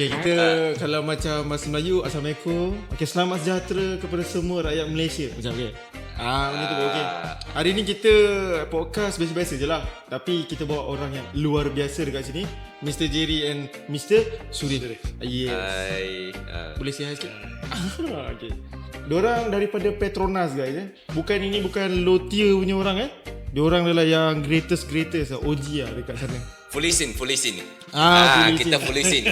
Okay, kita kalau macam bahasa Melayu, Assalamualaikum. Okay, selamat sejahtera kepada semua rakyat Malaysia. Macam okay. Macam tu okay. Hari ni kita podcast biasa-biasa je lah. Tapi kita bawa orang yang luar biasa dekat sini, Mr. Jerry and Mr. Suri. Yes. Hai. Boleh say hi sikit? Okay. Diorang daripada Petronas guys. Bukan low tier punya orang Diorang adalah yang greatest OG lah dekat sana. Fully scene. fully Kita scene. fully scene.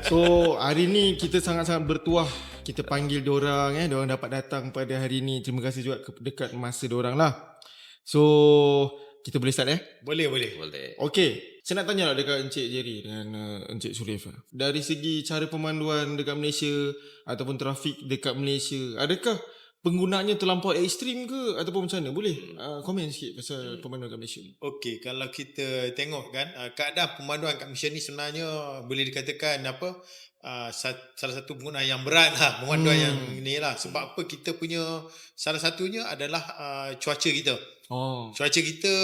So hari ni kita sangat-sangat bertuah kita panggil diorang diorang dapat datang pada hari ni. Terima kasih juga dekat masa diorang lah. So kita boleh start Boleh. Okay, saya nak tanya lah dekat Encik Jerry dengan Encik Surif. Dari segi cara pemanduan dekat Malaysia ataupun trafik dekat Malaysia, adakah penggunaannya terlampau ekstrim ke ataupun macam mana? Boleh komen sikit pasal pemanduan kat Malaysia. Okey, kalau kita tengok kan keadaan pemanduan kat Malaysia ni sebenarnya boleh dikatakan salah satu penggunaan yang berat lah, pemanduan yang ni lah. Sebab apa, kita punya salah satunya adalah cuaca kita. Cuaca kita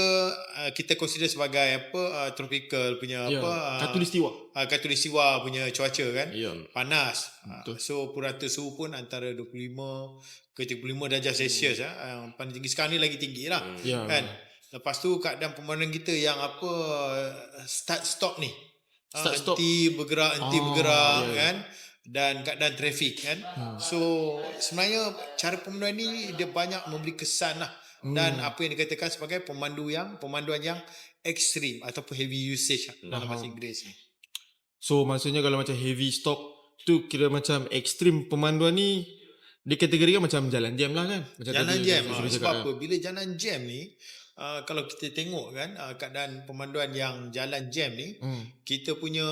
kita consider sebagai tropical punya khatulistiwa punya cuaca kan. Panas. So purata suhu pun antara 25 ke 35 darjah Celsius paling tinggi sekarang ni lagi tinggi lah kan. Lepas tu keadaan pemanduan kita yang start stop ni. Henti bergerak kan, dan keadaan trafik kan. So sebenarnya cara pemanduan ni dia banyak memberi kesan lah. Dan apa yang dikatakan sebagai pemanduan yang ekstrim ataupun heavy usage dalam bahasa Inggeris ni. So maksudnya kalau macam heavy stop tu kira macam ekstrim pemanduan ni dikategorikan macam jalan jam lah kan. Macam jalan jam sebab apa, bila jalan jam ni kalau kita tengok kan keadaan pemanduan yang jalan jam ni, kita punya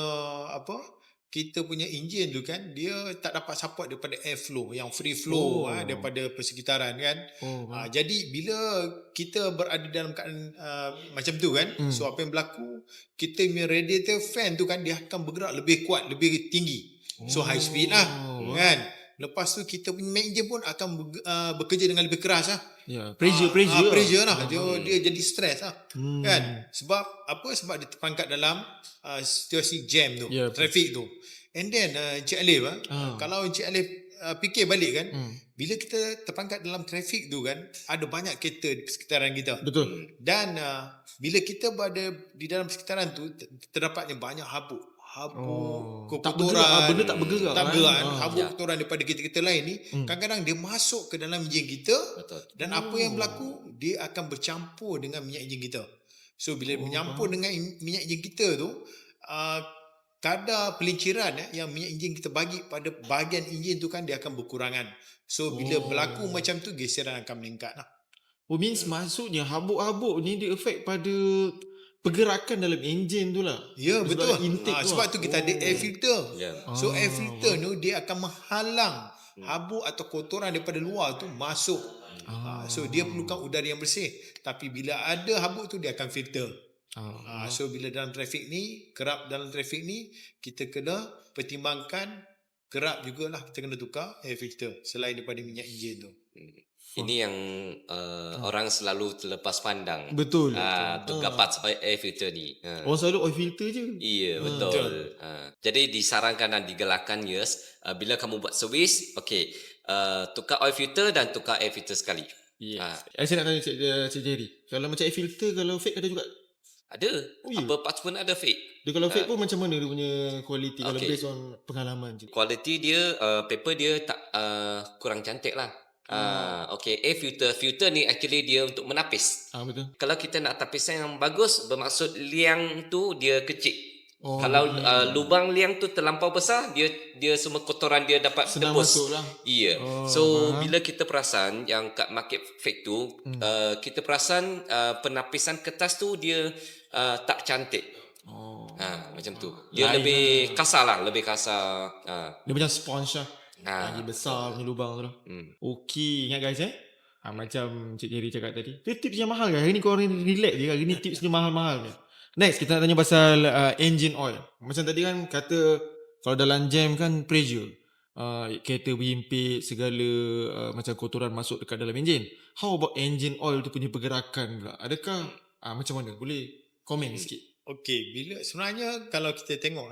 enjin tu kan, dia tak dapat support daripada airflow yang free flow daripada persekitaran kan. Jadi bila kita berada dalam keadaan macam tu kan, so apa yang berlaku, kita punya radiator fan tu kan dia akan bergerak lebih kuat, lebih tinggi. So high speed lah kan. Lepas tu kita punya engine pun akan bekerja dengan lebih keras lah. Pressure lah. Dia jadi stres lah. Kan? Sebab dia terperangkap dalam situasi jam tu, traffic tu. And then Encik Alif kalau Encik Alif fikir balik kan, bila kita terperangkap dalam trafik tu kan, ada banyak kereta di persekitaran kita. Betul. Dan bila kita berada di dalam persekitaran tu, terdapatnya banyak habuk, kotoran, benda tak bergerak habuk kotoran daripada kereta-kereta lain ni, kadang-kadang dia masuk ke dalam enjin kita. Dan apa yang berlaku, dia akan bercampur dengan minyak enjin kita. So bila menyampur dengan minyak enjin kita tu, kadar pelinciran yang minyak enjin kita bagi pada bahagian enjin tu kan, dia akan berkurangan. So bila berlaku macam tu, geseran akan meningkat lah. Means maksudnya habuk-habuk ni dia efek pada pergerakan dalam enjin tu lah. Ya, betul. Sebab tu kita ada air filter. So air filter tu dia akan menghalang habuk atau kotoran daripada luar tu masuk. So dia perlukan udara yang bersih. Tapi bila ada habuk tu, dia akan filter. So bila dalam trafik ni, kerap dalam trafik ni, kita kena pertimbangkan kerap jugalah kita kena tukar air filter selain daripada minyak enjin tu. Ini yang orang selalu terlepas pandang. Betul. Tukar parts air filter ni. Orang selalu oil filter je. Iya, betul. Jadi disarankan dan digalakkan bila kamu buat servis, tukar oil filter dan tukar air filter sekali. Saya nak tanya Cik Jerry, kalau macam air filter, kalau fake ada juga? Ada. Apa parts pun ada fake. Dia kalau fake pun macam mana dia punya quality, kalau based on pengalaman je? Quality dia, paper dia tak kurang cantik lah. Air filter ni actually dia untuk menapis. Betul. Kalau kita nak tapisan yang bagus, bermaksud liang tu dia kecil. Kalau lubang liang tu terlampau besar, dia semua kotoran dia dapat senang tembus. Masuk lah. Iya. So bila kita perasan yang kat market fake tu, kita perasan penapisan kertas tu dia tak cantik. Macam tu. Dia lebih kasar lah, Dia macam sponge lah. Lagi besar punya lubang tu. Okey, ingat guys macam Cik Jerry cakap tadi, dia tips yang mahal kan? Hari ni korang relax je kan? Hari ni tips ni mahal-mahal kan? Next, kita nak tanya pasal engine oil. Macam tadi kan kata kalau dalam jam kan pressure, kereta berhimpit, segala macam kotoran masuk dekat dalam enjin. How about engine oil tu punya pergerakan pula? Adakah macam mana? Boleh komen sikit? Okey, bila sebenarnya kalau kita tengok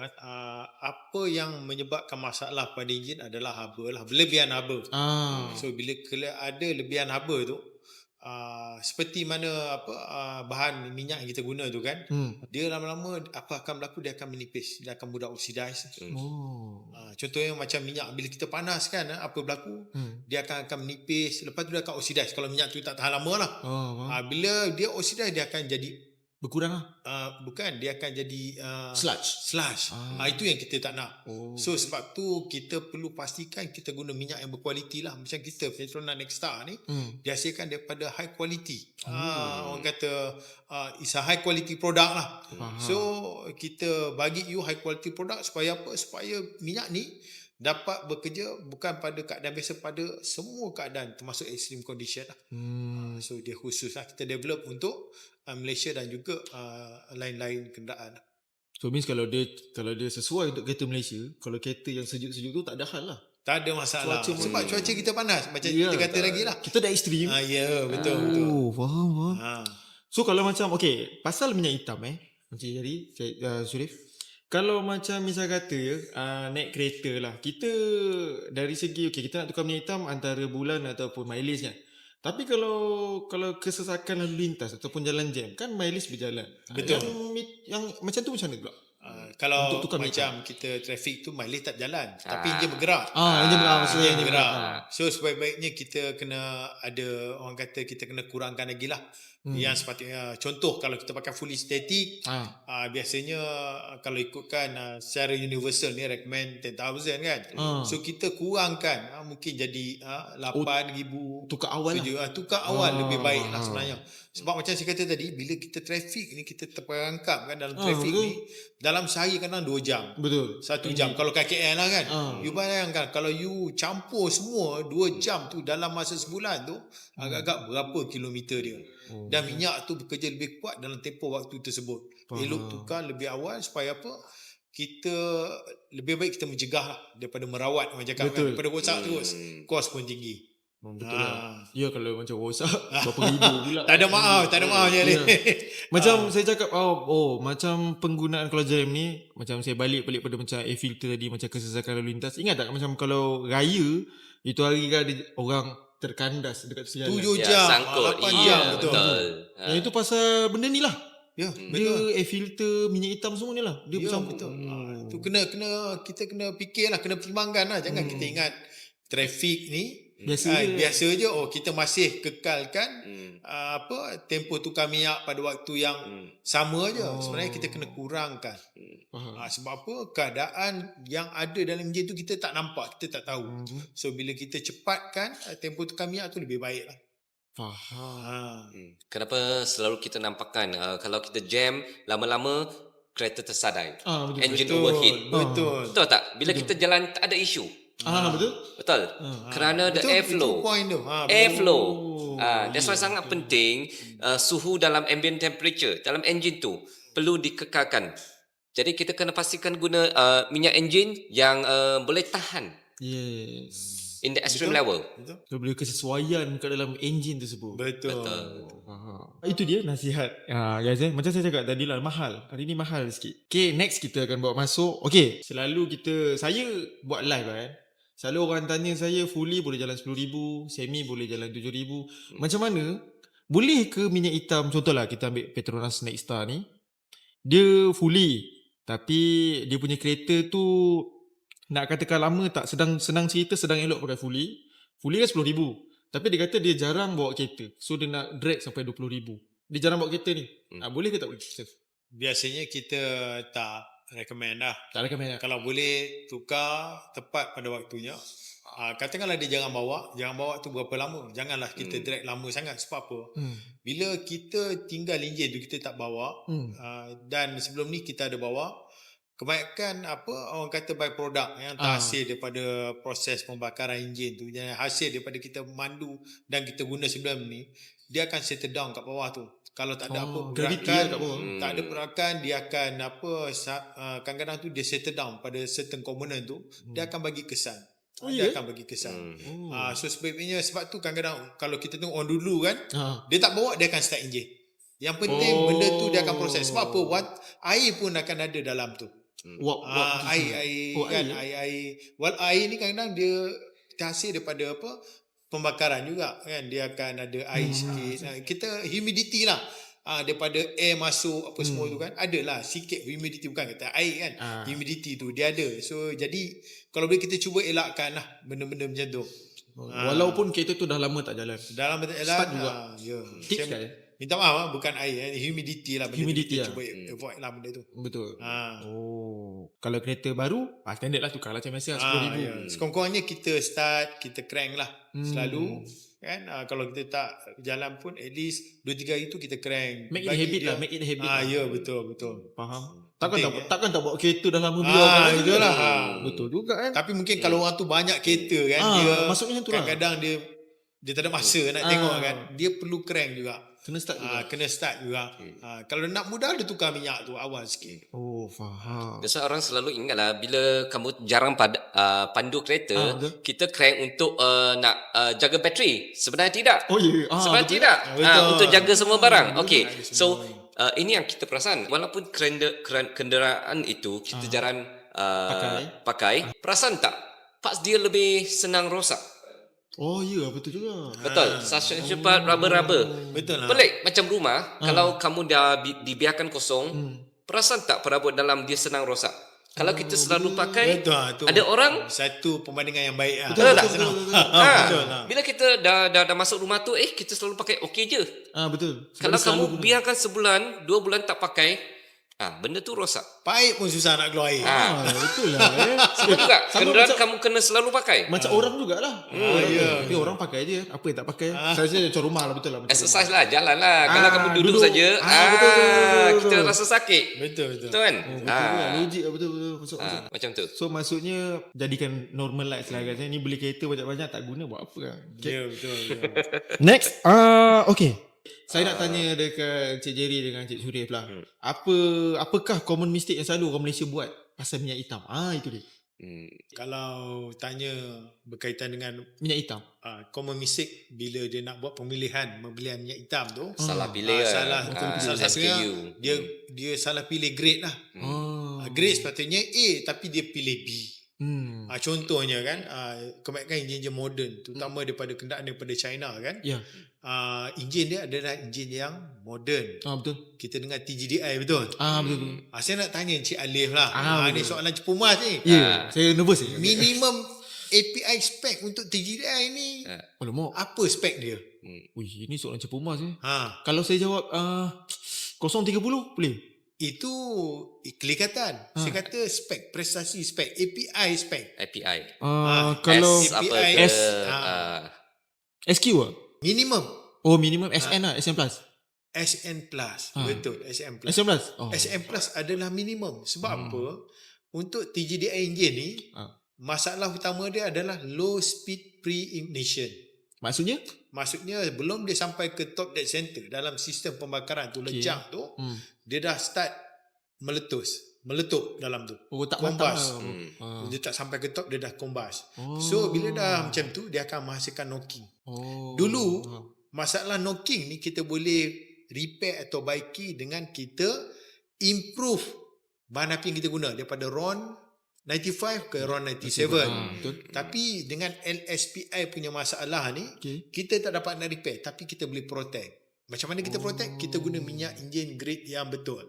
apa yang menyebabkan masalah pada enjin adalah haba lah, berlebihan haba. So bila ada lebihan haba tu, seperti mana bahan minyak yang kita guna tu kan, dia lama-lama apa akan berlaku, dia akan menipis, dia akan mudah oxidize. Contohnya macam minyak bila kita panaskan, apa berlaku, dia akan menipis, lepas tu dia akan oxidize kalau minyak tu tak tahan lama lah. Bila dia oxidize, dia akan jadi berkurang lah. Bukan, dia akan jadi sludge. Itu yang kita tak nak. So sebab tu kita perlu pastikan kita guna minyak yang berkualiti lah. Macam kita Petronas Nexstar ni dihasilkan daripada high quality. Orang kata it's a high quality product lah. So kita bagi you high quality product supaya apa? Supaya minyak ni dapat bekerja bukan pada keadaan biasa, pada semua keadaan termasuk extreme condition lah. So dia khusus lah kita develop untuk Malaysia dan juga lain-lain kenderaan. So means kalau dia sesuai untuk kereta Malaysia, kalau kereta yang sejuk-sejuk tu tak ada hal lah. Tak ada masalah. Sebab cuaca kita panas macam kita kata lagi lah. Kita dah ekstrim. Betul. Faham. So kalau macam pasal minyak hitam Encik Jari, Surif, kalau macam misal kata naik kereta lah, kita dari segi kita nak tukar minyak hitam antara bulan ataupun mileage kan. Tapi kalau kesesakan lalu lintas ataupun jalan jam kan mileage berjalan. Betul. Yang macam tu macam mana pula? Kalau macam kita trafik tu mileage tak berjalan, tapi enjin bergerak. Enjin bergerak. So sebaik-baiknya kita kena ada, orang kata kita kena kurangkan lagi lah. Yang sepatutnya, contoh kalau kita pakai fully static, biasanya kalau ikutkan secara universal ni recommend 10,000 kan. So kita kurangkan, mungkin jadi 8,000. Tukar awal lah. Tukar awal lebih baik lah sebenarnya. Sebab macam saya kata tadi, bila kita trafik ni, kita terperangkap kan dalam trafik ni, dalam sehari kadang 2 jam. Betul. 1 jam. Kalau KKL lah kan. You bayangkan kalau you campur semua 2 jam tu dalam masa sebulan tu, agak-agak berapa kilometer dia. Dan minyak tu bekerja lebih kuat dalam tempoh waktu tersebut. Elok tukar lebih awal supaya apa? Kita lebih baik kita mencegah lah daripada merawat, orang cakap kan. Daripada rosak terus, kos pun tinggi. Betul lah. Ya kalau macam rosak berapa ribu pula. Tak ada maaf je ni. Macam saya cakap macam penggunaan kalau jam ni, macam saya balik pada macam air filter tadi, macam kesesakan lalu lintas. Ingat tak macam kalau raya itu hari kan ada orang terkandas dekat jalan 7 jam, sangkut. 8 jam. Betul. Yang itu pasal benda ni lah. Ya, dia air filter, minyak hitam semua ni lah. Dia bercampur. Betul. Tu kita kena fikir lah, kena pertimbangkan lah. Jangan kita ingat trafik ni biasa je. Kita masih kekalkan tempoh tukar minyak pada waktu yang sama je. Sebenarnya kita kena kurangkan. Sebab apa? Keadaan yang ada dalam enjin tu kita tak nampak, kita tak tahu. So bila kita cepatkan tempoh tukar minyak tu lebih baik lah. Faham. Kenapa selalu kita nampakkan kalau kita jam lama-lama kereta tersadai, engine overheat. Betul tak? Bila kita jalan tak ada isu. Betul. Kerana the airflow. Airflow. That's why sangat penting suhu dalam ambient temperature dalam engine tu perlu dikekalkan. Jadi kita kena pastikan guna minyak engine yang boleh tahan. Yes. In the extreme level. So boleh kesesuaian kat dalam engine tersebut. Betul. Itu dia nasihat. Guys, macam saya cakap tadi lah, mahal. Hari ni mahal sikit. Okay, next kita akan bawa masuk. Okay, selalu saya buat live kan. Selalu orang tanya saya, fully boleh jalan 10,000, semi boleh jalan 7,000. Macam mana? Boleh ke minyak hitam, contohlah kita ambil Petronas Nexstar ni, dia fully, tapi dia punya kereta tu nak katakan lama tak, senang cerita, sedang elok pakai fully kan 10,000. Tapi dia kata dia jarang bawa kereta, so dia nak drag sampai 20,000. Dia jarang bawa kereta ni. Boleh ke tak boleh? Biasanya kita tak recommend lah. Tak recommend lah. Kalau boleh tukar tepat pada waktunya. Katakanlah dia jangan bawa tu berapa lama. Janganlah kita drag lama sangat. Sebab apa? Bila kita tinggal enjin tu, kita tak bawa, dan sebelum ni kita ada bawa, kebanyakan orang kata byproduct yang terhasil daripada proses pembakaran enjin tu, yang hasil daripada kita mandu dan kita guna sebelum ni, dia akan settle down kat bawah tu. Kalau tak ada pergerakan, tak ada pergerakan, dia akan kadang-kadang tu dia settle down pada certain component tu, dia akan bagi kesan. Dia akan bagi kesan. So sebaiknya, sebab tu kadang-kadang kalau kita tengok orang dulu kan, dia tak bawa, dia akan start enjin. Yang penting benda tu dia akan proses. Sebab apa? Air pun akan ada dalam tu. Air kan, air. Air ni kadang-kadang dia hasil daripada apa? Pembakaran juga kan. Dia akan ada air sikit. Kita humidity lah. Daripada air masuk apa semua tu kan, adalah sikit humidity, bukan kata air kan, humidity tu dia ada. So jadi kalau boleh kita cuba elakkan lah benda-benda macam tu. Walaupun kereta tu dah lama tak jalan. Dalam betul Start juga. Tips kan? Minta maaf kan, bukan air, humidity lah. Humidity kita lah. cuba avoid lah benda tu. Betul. Kalau kereta baru, standard lah, tukar lah macam biasa, RM10,000. Ya. Sekurang-kurangnya kita start, kita crank lah selalu kan. Kalau kita tak jalan pun at least 2-3 hari tu kita crank. Make it habit lah, make it habit lah. Ya, betul. Faham. Takkan tak bawa kereta dah lama biar. Itulah. Betul juga kan. Tapi mungkin kalau orang tu banyak kereta kan, dia maksudnya tu lah. kadang-kadang dia tak ada masa nak tengok kan. Dia perlu crank juga. Kena start juga. Kalau nak mudah, dia tukar minyak tu awal sikit. Faham. Biasa orang selalu ingat lah, bila kamu jarang pandu kereta, kita crank untuk nak jaga bateri. Sebenarnya tidak. Sebenarnya betul. tidak. Betul. Untuk jaga semua barang. Okay. So ini yang kita perasan. Walaupun kenderaan itu kita jarang pakai, perasan tak? Parts dia lebih senang rosak. Ya, betul juga. Betul. Suction cepat, rubber. Betul lah. Pelik macam rumah, kalau kamu dah dibiarkan kosong, perasan tak perabot dalam dia senang rosak? Kalau kita selalu pakai, Betul. ada orang Satu perbandingan yang baik lah. betul tak? Senang. Betul lah. Bila kita dah masuk rumah tu, kita selalu pakai okey je. Betul. Kalau kamu biarkan sebulan, 2 bulan tak pakai, benda tu rosak. Paip pun susah nak keluar air. Betul lah. Sebab juga kenderaan kamu kena selalu pakai. Macam orang jugalah. Tapi orang pakai je. Apa yang tak pakai? Saya macam rumah lah, betul lah. Exercise lah, jalan lah. Kalau kamu duduk saja, betul. kita rasa sakit. Betul. Betul kan? Logik lah, betul. Masuk. Macam tu. So maksudnya jadikan normal lights lah guys. Ni beli kereta banyak-banyak tak guna buat apa kan. Ya, betul. Next, okay. Saya nak tanya dekat Cik Jerry dengan Cik Surif lah. Apakah common mistake yang selalu orang Malaysia buat pasal minyak hitam? Itu dia. Kalau tanya berkaitan dengan Minyak hitam. common mistake bila dia nak buat pemilihan minyak hitam tu, Salah pilih salah satunya SKU. dia salah pilih grade lah. Grade sepatutnya A tapi dia pilih B. Contohnya kan, kebanyakan enjin enjin moden, terutama daripada kenderaan daripada China kan. Ya. Enjin dia adalah enjin yang moden. Betul. Kita dengar TGDI betul. Betul. Saya nak tanya Encik Alif lah. Ni soalan cepu mas ni. Ya, saya nervous ni. Minimum API spec untuk TGDI ni apa spek dia? Ini soalan cepu mas ni. Kalau saya jawab 030 boleh? Itu kelekatan. Saya kata spek, prestasi spek, API spek. API. Kalau API SQ lah? minimum. Minimum SN lah, SN plus. SN plus. Betul, SN plus. SN plus? SN plus adalah minimum. Sebab apa? Untuk TGDI engine ni, masalah utama dia adalah low speed pre-ignition. Maksudnya belum dia sampai ke top dead center dalam sistem pembakaran tu, lejang tu, dia dah start meletup dalam tu. Tak kombas. matang. Dia tak sampai ke top, dia dah kombas. So bila dah macam tu, dia akan menghasilkan knocking. Dulu masalah knocking ni kita boleh repair atau baiki dengan kita improve bahan api yang kita guna daripada RON 95 ke RON 97. Tapi dengan LSPI punya masalah ni, kita tak dapat nak repair, tapi kita boleh protect. Macam mana kita protect? Kita guna minyak enjin grade yang betul.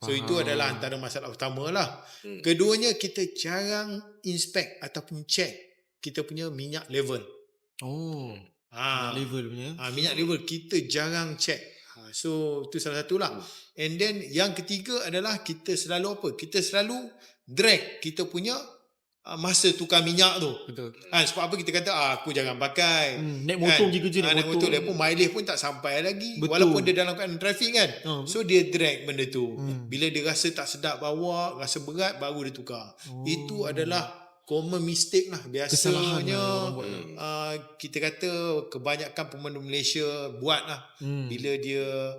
So itu adalah antara masalah utama lah. Keduanya, kita jarang inspect ataupun check kita punya minyak level. Level punya. Minyak level kita jarang check. So itu salah satu lah. And then yang ketiga adalah kita selalu apa? Kita selalu drag kita punya masa tukar minyak tu. Betul. Sebab apa kita kata aku jangan pakai. Naik motor pergi kerja naik motor dia pun mileage pun tak sampai lagi. Betul. Walaupun dia dalam keadaan traffic kan. So dia drag benda tu. Bila dia rasa tak sedap bawa, rasa berat, baru dia tukar. Itu adalah common mistake lah. Biasanya kita kata kebanyakan pemandu Malaysia buat lah. Bila dia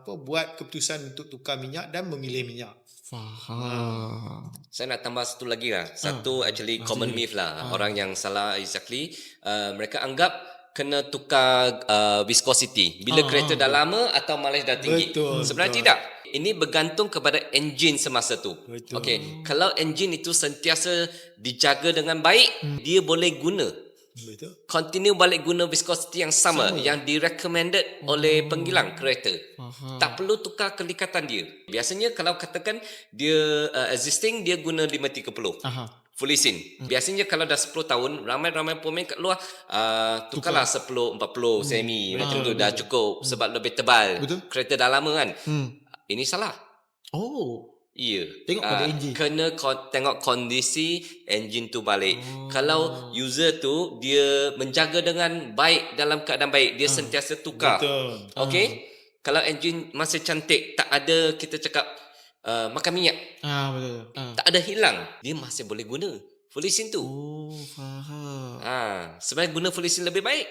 buat keputusan untuk tukar minyak dan memilih minyak. Faham. Saya nak tambah satu lagi lah. Satu actually common myth lah. Orang yang salah exactly. Mereka anggap kena tukar viscosity. Bila kereta dah lama atau mileage dah tinggi. Sebenarnya tidak. Ini bergantung kepada enjin semasa tu. Okey, kalau enjin itu sentiasa dijaga dengan baik, dia boleh guna. Betul. Continue balik guna viscosity yang sama. Yang recommended oleh penggilang kereta. Tak perlu tukar kelikatan dia. Biasanya kalau katakan dia existing, dia guna 530. Fully sin. Biasanya kalau dah 10 tahun, ramai-ramai pemain kat luar tukarlah 10-40 semi macam tu dah cukup sebab lebih tebal. Kereta dah lama kan. Ini salah. Ya. Tengok pada enjin. Kena tengok kondisi enjin tu balik. Kalau user tu dia menjaga dengan baik, dalam keadaan baik, dia sentiasa tukar. Betul. Okey. Kalau enjin masih cantik, tak ada kita cakap makan minyak. Betul. Tak ada hilang, dia masih boleh guna fully sin tu. Faham. Sebenarnya guna fully sin lebih baik.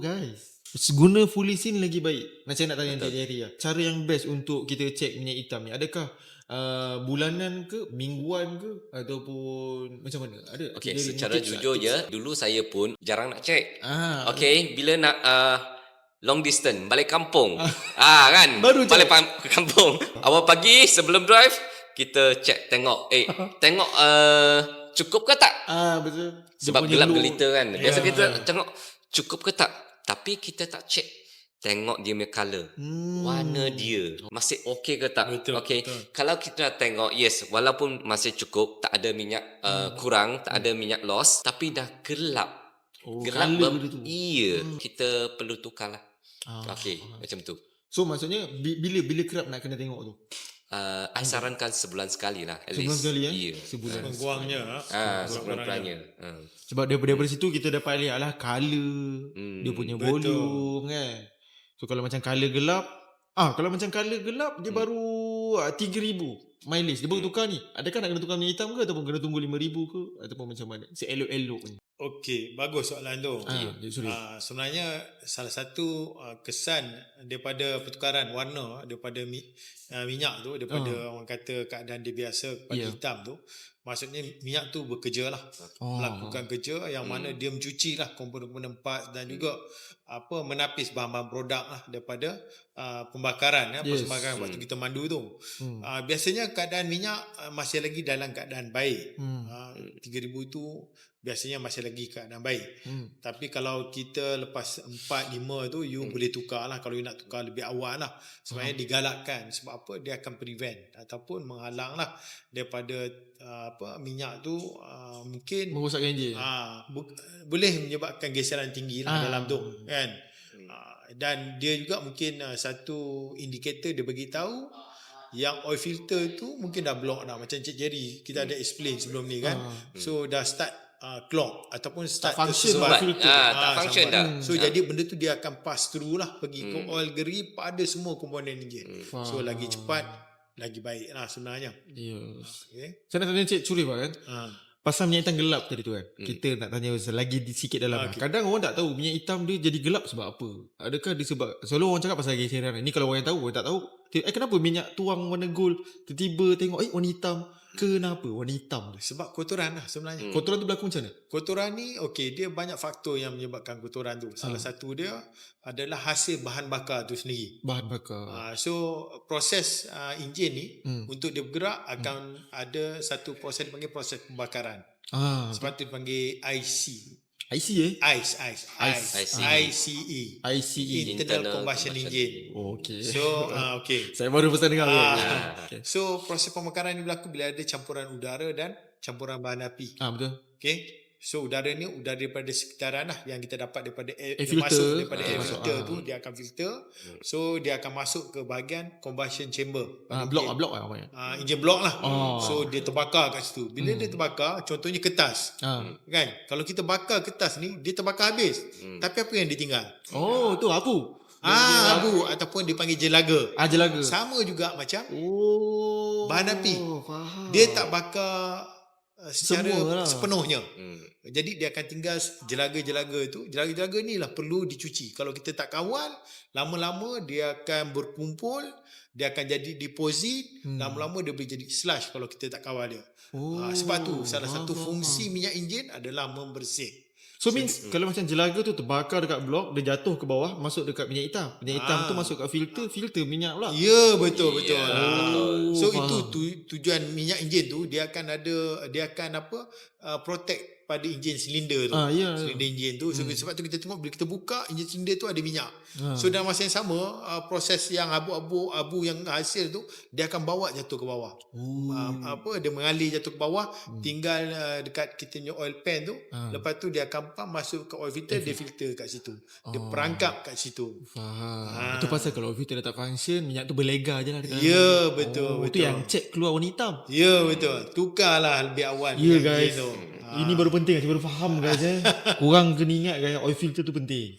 Guys, guna fully sin lagi baik. Saya nak tanya Encik Jerry lah. Cara yang best untuk kita cek minyak hitam ni, adakah bulanan ke, mingguan ke, ataupun macam mana? Ada? Okey, Jerry, secara tips jujur tak? je, dulu saya pun jarang nak cek. Okey, bila nak long distance balik kampung. Kan? Baru je. Balik ke kampung. Awal pagi sebelum drive kita cek tengok tengok cukup ke tak? Betul. Sebab gelap gelita kan. Biasa kita tengok cukup ke tak? Tapi kita tak cek. Tengok dia punya colour. Warna dia masih okey ke tak? Okey. Kalau kita nak tengok, yes, walaupun masih cukup, tak ada minyak kurang, tak ada minyak loss, tapi dah gelap. Gelap kita perlu tukar lah. Okey, macam tu. So maksudnya bila kerap nak kena tengok tu? I sarankan sebulan sekali lah. Sebulan sekali Ya. Sebulan. Kurangnya. Sekurang-kurangnya. Sebab daripada situ kita dapat lihat lah colour, dia punya volume kan. So kalau macam colour gelap, dia baru 3,000 mileage. Dia baru tukar ni. Adakah nak kena tukar minyak hitam ke ataupun kena tunggu 5,000 ke ataupun macam mana? Seelok-elok ni. Okey, bagus soalan tu. Sebenarnya salah satu kesan daripada pertukaran warna daripada minyak tu, daripada orang kata keadaan dia biasa kepada hitam tu, maksudnya minyak tu bekerja lah, melakukan kerja yang mana dia mencuci lah komponen-komponen parts dan juga menapis bahan-bahan produk lah daripada pembakaran pembakaran waktu kita mandu tu. Biasanya keadaan minyak masih lagi dalam keadaan baik. 3,000 tu biasanya masih lagi keadaan baik. Tapi kalau kita lepas 4-5 tu, you boleh tukar lah. Kalau you nak tukar lebih awal lah, sebenarnya digalakkan. Sebab apa? Dia akan prevent ataupun menghalang lah daripada minyak tu mungkin merosakkan enjin. Boleh menyebabkan geseran tinggi lah dalam tu kan. Dan dia juga mungkin satu indikator dia bagi tahu yang oil filter tu mungkin dah block dah, macam Cik Jerry kita ada explain sebelum ni kan. So dah start clog ataupun start function tak function dah. So jadi benda tu dia akan pass through lah pergi ke oil geri pada semua komponen enjin. So lagi cepat lagi baik lah sebenarnya. Saya nak tanya Cik Surif kan, pasal minyak hitam gelap tadi tu kan, kita nak tanya lagi sikit dalam. Kadang orang tak tahu minyak hitam dia jadi gelap sebab apa. Adakah dia sebab, selalu orang cakap pasal geseran. Ni kalau orang yang tahu, orang tak tahu, kenapa minyak tuang warna gold tiba-tiba tengok warna hitam. Kenapa warna hitam tu? Sebab kotoran lah sebenarnya. Kotoran tu berlaku macam mana? Kotoran ni dia banyak faktor yang menyebabkan kotoran tu. Salah satu dia adalah hasil bahan bakar tu sendiri. Bahan bakar. So proses enjin ni untuk dia bergerak akan ada satu proses dipanggil proses pembakaran. Sebab tu dipanggil IC. ICE. Internal Combustion Engine. Okay. So saya baru pasal dengar. So proses pembakaran ni berlaku bila ada campuran udara dan campuran bahan api. Betul. Okay. So udara ni udara daripada sekitaran lah yang kita dapat daripada air filter. Masuk daripada air filter tu dia akan filter. So dia akan masuk ke bahagian combustion chamber. Blok lah namanya. Engine block lah. So dia terbakar kat situ. Bila dia terbakar, contohnya kertas. Kan? Kalau kita bakar kertas ni, dia terbakar habis. Tapi apa yang ditinggal? Tu abu. Abu ataupun dipanggil jelaga. Jelaga. Sama juga macam bahan api. Faham. Dia tak bakar secara sepenuhnya. Jadi dia akan tinggal jelaga-jelaga tu. Jelaga-jelaga ni lah perlu dicuci. Kalau kita tak kawal, lama-lama dia akan berkumpul, dia akan jadi deposit, lama-lama dia boleh jadi slush kalau kita tak kawal dia. Sebab tu salah satu fungsi minyak enjin adalah membersih. So means kalau macam jelaga tu terbakar dekat blok, dia jatuh ke bawah, masuk dekat minyak hitam. Minyak hitam tu masuk kat filter minyak pula. Ya, betul. So faham. itu tujuan minyak enjin tu, dia akan protect pada enjin silinder tu. Ya. Silinder enjin tu. So sebab tu kita tengok bila kita buka enjin silinder tu ada minyak. So dalam masa yang sama, proses yang abu yang hasil tu dia akan bawa jatuh ke bawah. Dia mengalir jatuh ke bawah, tinggal dekat kita punya oil pan tu. Lepas tu dia akan pump masuk ke oil filter, dia filter kat situ. Dia perangkap kat situ. Faham. Itu pasal kalau filter dah tak function, minyak tu berlega je lah dekat Ya, betul. Itu yang check keluar warna hitam. Ya, betul. Tukarlah lebih awal. Ya minyak guys. enjin tu. Ini baru penting, saya baru faham guys. Korang kena ingat guys, oil filter tu penting.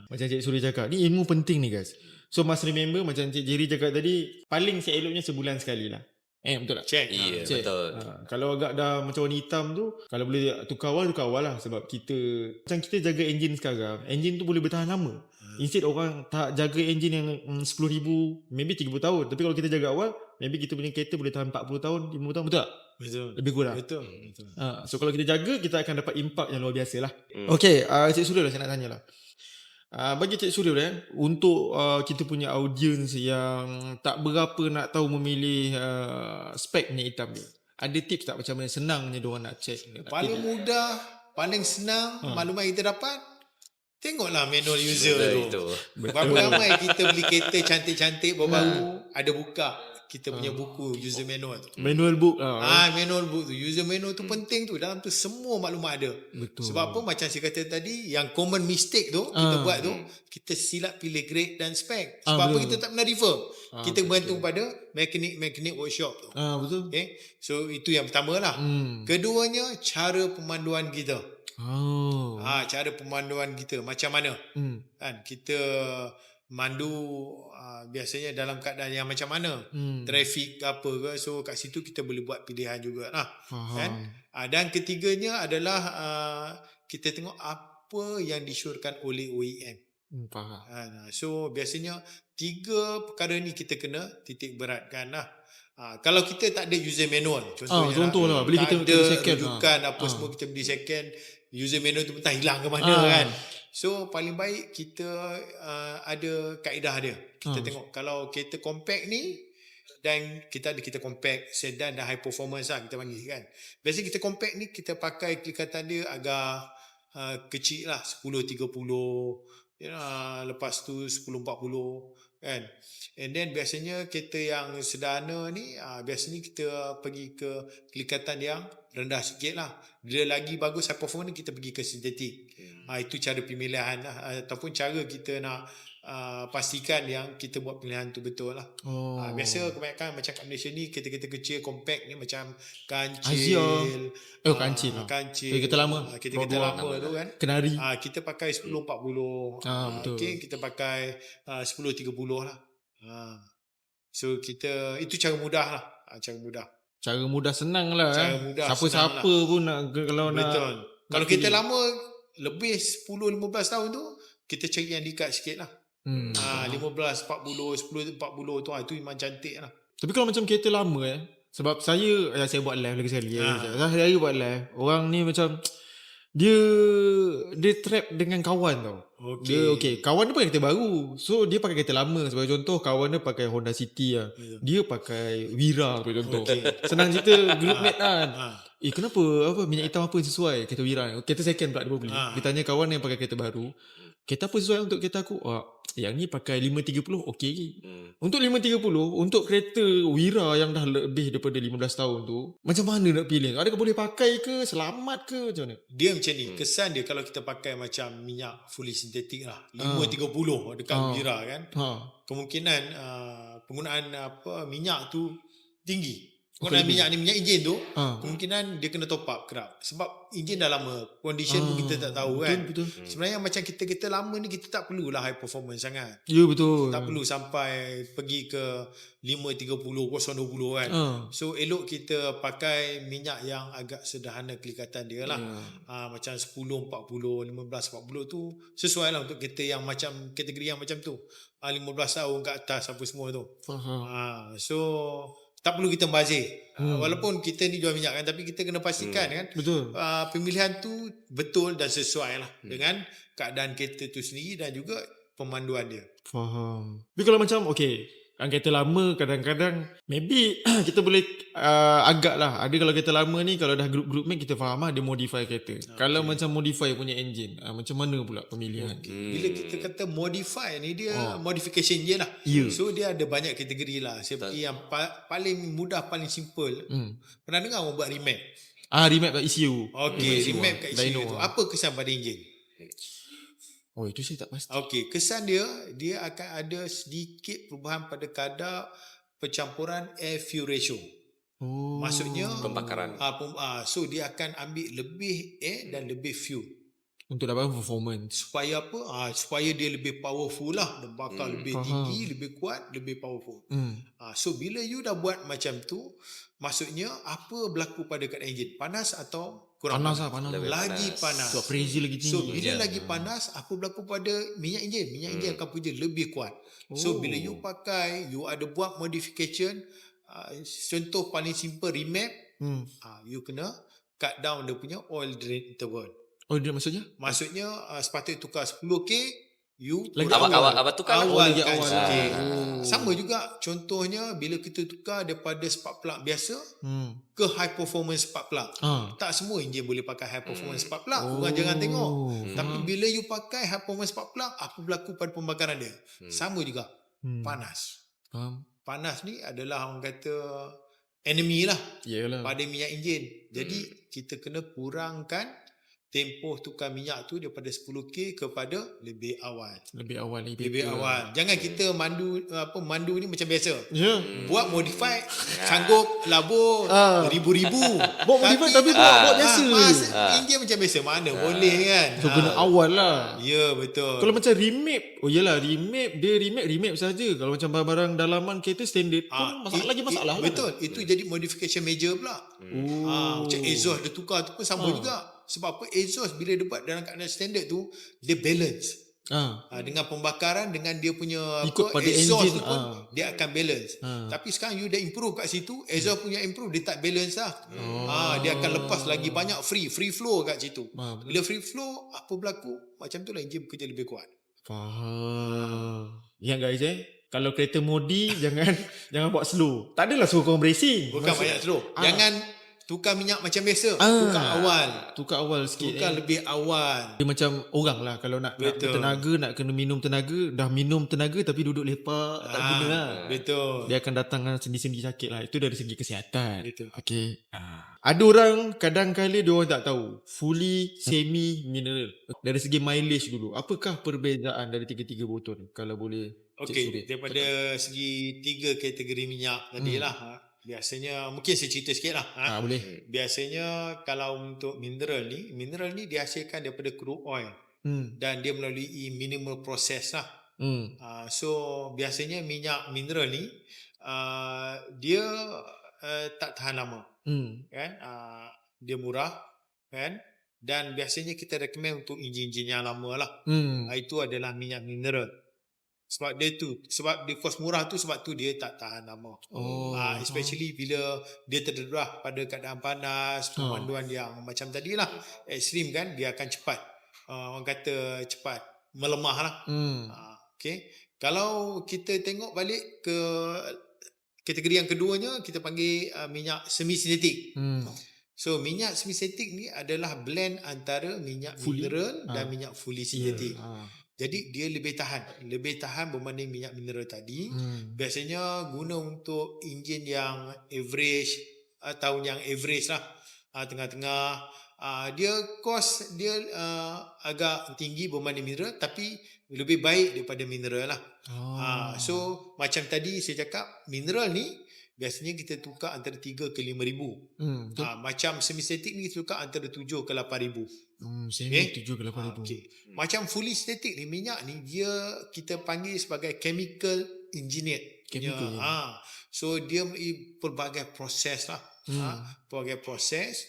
Macam Cik Suri cakap, ni ilmu penting ni guys. So must remember macam Cik Jerry cakap tadi, paling seeloknya sebulan sekali lah. Betul tak? Check. Ya, Check. betul. Kalau agak dah macam warna hitam tu, kalau boleh tukar awal lah. Sebab macam kita jaga enjin sekarang, enjin tu boleh bertahan lama. Instead orang tak jaga enjin yang 10,000, maybe 30 tahun. Tapi kalau kita jaga awal, maybe kita punya kereta boleh tahan 40 tahun, 50 tahun, betul tak? Betul. Lebih kurang. Betul. So kalau kita jaga, kita akan dapat impak yang luar biasa lah. Okay, Cik Surya lah saya nak tanya lah. Bagi Cik Surya untuk kita punya audience yang tak berapa nak tahu memilih spek minyak hitam dia, ada tips tak macam mana senangnya diorang nak check? Paling mudah, paling senang maklumat kita dapat, tengoklah manual user tu. Berapa ramai kita beli kereta cantik-cantik baru-baru, ada buka kita punya buku user manual tu. Manual book. Manual book tu, user manual tu penting tu. Dalam tu semua maklumat ada. Betul. Sebab apa, macam saya kata tadi, yang common mistake tu kita buat tu, kita silap pilih grade dan spek. Sebab apa, kita tak pernah refer. Kita bergantung pada mekanik workshop tu. Betul. Okay? So itu yang pertama lah. Keduanya, cara pemanduan kita. Cara pemanduan kita macam mana? Kan kita mandu biasanya dalam keadaan yang macam mana, trafik ke apa ke. So kat situ kita boleh buat pilihan jugalah kan. Dan ketiganya adalah kita tengok apa yang disyorkan oleh OEM. So biasanya 3 perkara ni kita kena titik beratkan lah. Kalau kita tak ada user manual, contohnya beli tak kita ada second rujukan apa semua, kita beli second, user manual tu entah hilang ke mana kan. So paling baik kita ada kaedah dia. Kita tengok kalau kereta compact ni, dan kita ada kita compact, sedan dan high performance lah kita panggil kan. Biasanya kita compact ni kita pakai kelihatan dia agak kecil lah, 10-30, lepas tu 10-40 kan. And then biasanya kereta yang sederhana ni biasanya kita pergi ke kelihatan yang rendah sikit lah. Bila lagi bagus high performance ni, kita pergi ke sintetik. Itu cara pemilihan lah, ataupun cara kita nak pastikan yang kita buat pilihan tu betul lah. Biasa kebanyakan macam kat Malaysia ni, kereta-kereta kecil compact ni macam Kancil. Kancil. Kereta lama. Kereta lama tu kan. Kenari. Kita pakai 10-40. Betul. Okay, kita pakai 10-30 lah. So kita, itu cara mudah lah. Cara mudah senang lah. Cara mudah, siapa-siapa senang pun nak, kalau betul. nak. Kalau kita lama lebih 10-15 tahun tu, kita cari yang dekat sikit lah. 15-40, 10-40 tu, itu memang cantik lah. Tapi kalau macam kereta lama sebab saya buat live lagi sekali. Saya buat live. Orang ni macam dia trap dengan kawan tau. Dia kawan dia pakai kereta baru, so dia pakai kereta lama. Sebagai contoh, kawan dia pakai Honda City lah. Dia pakai Wira tu contoh. Senang cerita, group mate kan. Kenapa minyak hitam apa yang sesuai kereta Wira? Kereta second pula dia baru beli. Dia tanya kawan yang pakai kereta baru, kereta apa sesuai untuk kereta aku? Yang ni pakai 530 okey lagi. Untuk 530, untuk kereta Wira yang dah lebih daripada 15 tahun tu, macam mana nak pilih? Adakah boleh pakai ke? Selamat ke? Macam mana? Dia macam ni, kesan dia kalau kita pakai macam minyak fully sintetik lah, 530 dekat Wira kan, kemungkinan penggunaan minyak tu tinggi. Penggunaan minyak ni, minyak enjin tu, kemungkinan dia kena top up kerap. Sebab enjin dah lama, condition pun kita tak tahu kan. Betul. Sebenarnya macam kita lama ni, kita tak perlulah high performance sangat. Ya, betul. Tak perlu sampai pergi ke 530, 020 kan. So elok kita pakai minyak yang agak sederhana kelihatan dia lah. Macam 10, 40, 15, 40 tu sesuai lah untuk kereta yang macam, kategori yang macam tu. 15 tahun ke atas apa semua tu. Faham. So tak perlu kita membazir. Walaupun kita ni jual minyak kan, tapi kita kena pastikan kan Betul. pemilihan tu betul dan sesuai lah dengan keadaan kereta tu sendiri dan juga pemanduan dia. Faham. Tapi kalau macam kan kereta lama kadang-kadang maybe kita boleh agak lah. Ada kalau kereta lama ni kalau dah group mate kita faham lah dia modify kereta. Kalau macam modify punya engine, macam mana pula pemilihan? Bila kita kata modify ni dia modification je lah. So dia ada banyak kategori lah. Seperti yang paling mudah, paling simple. Pernah dengar orang buat remap? Remap kat ECU. Remap kat ECU tu. Apa kesan pada enjin? Itu saya tak pasti. Kesan dia akan ada sedikit perubahan pada kadar pencampuran air fuel ratio. Maksudnya pembakaran. So dia akan ambil lebih air dan lebih fuel. Untuk dapat performance. Supaya apa? Supaya dia lebih powerful lah. Dia bakar lebih tinggi, lebih kuat, lebih powerful. So bila you dah buat macam tu, maksudnya apa berlaku pada kat enjin? Panas atau kurang panas? Lagi panas. Sebab pressure lagi tinggi. So bila lagi panas, apa berlaku pada minyak enjin? Minyak enjin akan punya lebih kuat. So bila you pakai, you ada buat modification, contoh paling simple remap, you kena cut down dia punya oil drain interval. Dia maksudnya? Maksudnya sepatutnya tukar 10K, you lagi awal tukar lagi kan awal. Sama juga contohnya bila kita tukar daripada spark plug biasa ke high performance spark plug. Tak semua enjin boleh pakai high performance spark plug. Orang jangan tengok. Tapi bila you pakai high performance spark plug, apa berlaku pada pembakaran dia? Sama juga. Panas. Panas ni adalah orang kata enemy lah. Yalah. Pada minyak enjin. Jadi kita kena kurangkan tempoh tukar minyak tu daripada 10K kepada lebih awal. Lebih awal ni. Lebih awal. Jangan kita mandu ni macam biasa. Buat modify, sanggup labur ribu-ribu. Buat modify tapi buat biasa. India macam biasa. Mana boleh kan. So kena awal lah. Ya, betul. Kalau macam remap, remap saja. Kalau macam barang-barang dalaman kereta standard pun masalah. Betul. Itu jadi modification major pula. Macam exhaust dia tukar tu pun sama juga. Sebab apa, exhaust bila dia buat dalam keadaan standard tu, dia balance. Dengan pembakaran, dengan dia punya ikut pada exhaust engine tu pun dia akan balance. Tapi sekarang you dah improve kat situ, exhaust punya improve, dia tak balance lah. Dia akan lepas lagi banyak free flow kat situ. Bila free flow, apa berlaku? Macam tu lah engine bekerja lebih kuat. Faham. Ya guys kalau kereta modi jangan buat slow. Tak adalah suruh korang racing. Bukan banyak slow. Jangan tukar minyak macam biasa. Tukar awal sikit. Tukar lebih awal. Dia macam orang lah. Kalau nak tenaga, nak kena minum tenaga, dah minum tenaga tapi duduk lepak, tak guna lah. Betul. Dia akan datang sendi-sendi sakit lah. Itu dari segi kesihatan. Betul. Okay. Ada orang kadang-kala dia orang tak tahu. Fully semi mineral. Dari segi mileage dulu. Apakah perbezaan dari tiga-tiga botol ni? Kalau boleh. Okey, daripada segi 3 kategori minyak tadi lah. Biasanya mungkin saya cerita sikit lah. Boleh. Biasanya kalau untuk mineral ni dihasilkan daripada crude oil. Dan dia melalui minimal process lah. So biasanya minyak mineral ni dia tak tahan lama. Kan? Dia murah kan? Dan biasanya kita recommend untuk enjin-enjin yang lama lah. Itu adalah minyak mineral. Sebab dia kos murah tu, sebab tu dia tak tahan lama. Especially bila dia terdedah pada keadaan panas, pemanduan yang macam tadi lah, ekstrim kan, dia akan cepat, orang kata cepat melemah lah. Okay. Kalau kita tengok balik ke kategori yang keduanya, kita panggil minyak semi-sintetik. So minyak semi-sintetik ni adalah blend antara minyak mineral dan minyak fully sintetik. Jadi dia lebih tahan berbanding minyak mineral tadi. Biasanya guna untuk enjin yang average, tahun yang average lah, tengah-tengah. Dia kos dia agak tinggi berbanding mineral, tapi lebih baik daripada mineral lah. So macam tadi saya cakap, mineral ni biasanya kita tukar antara 3 ke 5 ribu. Macam semi-static ni kita tukar antara 7 ke 8 ribu. Semi 7 ke 8 ribu. Macam fully static ni, minyak ni dia kita panggil sebagai chemical engineered. So dia pelbagai proses lah. Pelbagai proses.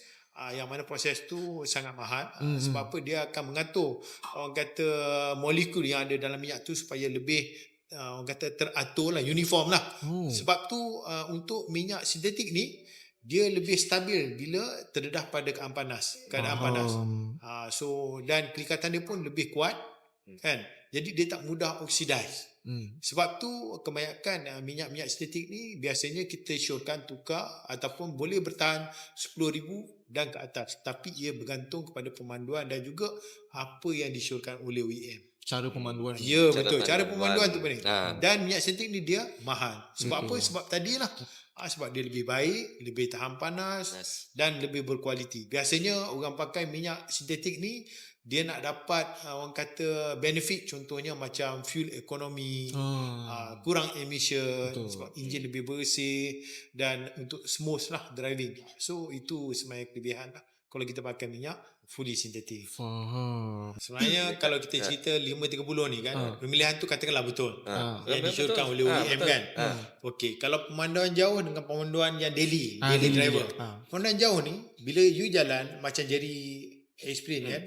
Yang mana proses tu sangat mahal. Sebab apa? Dia akan mengatur, orang kata, molekul yang ada dalam minyak tu supaya lebih orang kata teratur lah, uniform lah. Sebab tu untuk minyak sintetik ni dia lebih stabil bila terdedah pada keadaan panas. So dan kelikatan dia pun lebih kuat kan. Jadi dia tak mudah oxidize. Sebab tu kebanyakan minyak-minyak sintetik ni biasanya kita syorkan tukar ataupun boleh bertahan 10,000 dan ke atas, tapi ia bergantung kepada pemanduan dan juga apa yang disyorkan oleh OEM. Cara pemanduan. Ya, betul. Cara pemanduan tu penting. Dan minyak sintetik ni dia mahal. Sebab apa? Sebab tadilah sebab dia lebih baik, lebih tahan panas dan lebih berkualiti. Biasanya orang pakai minyak sintetik ni dia nak dapat orang kata benefit, contohnya macam fuel economy, kurang emission, sebab enjin lebih bersih dan untuk smooth lah driving. So itu sebenarnya kelebihan lah kalau kita pakai minyak fully sintetik. Faham. Sebenarnya kalau kita cerita 530 ni kan, pemilihan tu katakanlah betul. Yang disyorkan oleh OEM kan. Okey, kalau pemanduan jauh dengan pemanduan yang daily driver. Pemanduan jauh ni bila you jalan macam Jerry explain kan,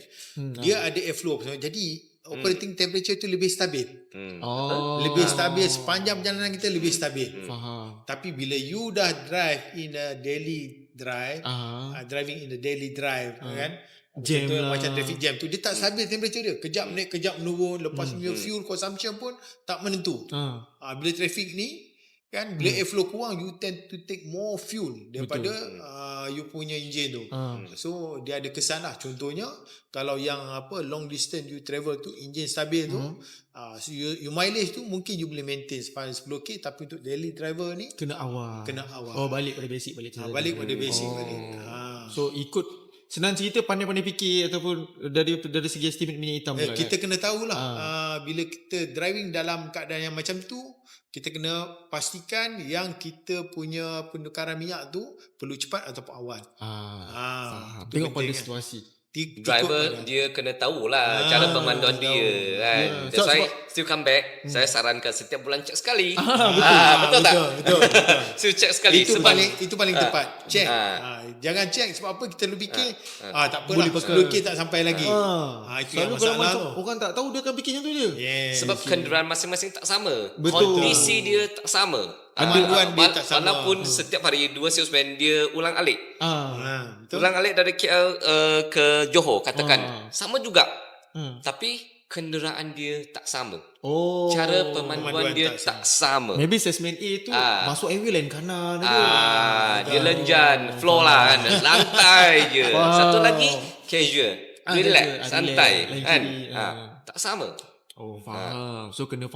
dia ada airflow. Jadi operating temperature tu lebih stabil. Lebih stabil sepanjang perjalanan kita, lebih stabil. Faham. Tapi bila you dah drive in a daily drive, driving in a daily drive kan, jam lah. macam traffic jam tu, dia tak stabil temperature dia. Kejap naik, kejap menurun. Lepas fuel consumption pun tak menentu. Bila traffic ni kan, bila airflow kurang, you tend to take more fuel daripada you punya engine tu. So dia ada kesan lah. Contohnya kalau yang long distance you travel tu, engine stabil tu, so you mileage tu mungkin you boleh maintain 10k, tapi untuk daily driver ni Kena awal. Balik pada basic balik. balik pada basic balik. So ikut, senang cerita, pandai-pandai fikir ataupun dari segi estimate minyak hitam pula, kita kena tahulah bila kita driving dalam keadaan yang macam tu, kita kena pastikan yang kita punya penukaran minyak tu perlu cepat ataupun awal. Faham. Tengok pada situasi. Driver dia kena tahulah cara pemanduan dia kan. That's why still come back, saya sarankan setiap bulan cek sekali. Betul tak? Betul. Still cek sekali Itu sebab itu paling tepat. Cek. Jangan cek sebab apa, kita lebih fikir tak apalah, 10k tak sampai lagi. Itu yang Selalu kalau masalah macam tu. orang tak tahu, dia akan fikir macam tu je. sebab kenderaan masing-masing tak sama. Betul. Kondisi dia tak sama. Pemanduan dia tak sama. Walaupun setiap hari dua salesman dia ulang alik. Betul. Ulang alik dari KL ke Johor katakan. Sama juga. Tapi kenderaan dia tak sama. Cara pemanduan dia tak sama. Maybe salesman A tu masuk highway lain kanan Dia lenjan, flow lah kan. Lantai je. Satu lagi casual, relax, santai kan. Tak sama. Faham. So kena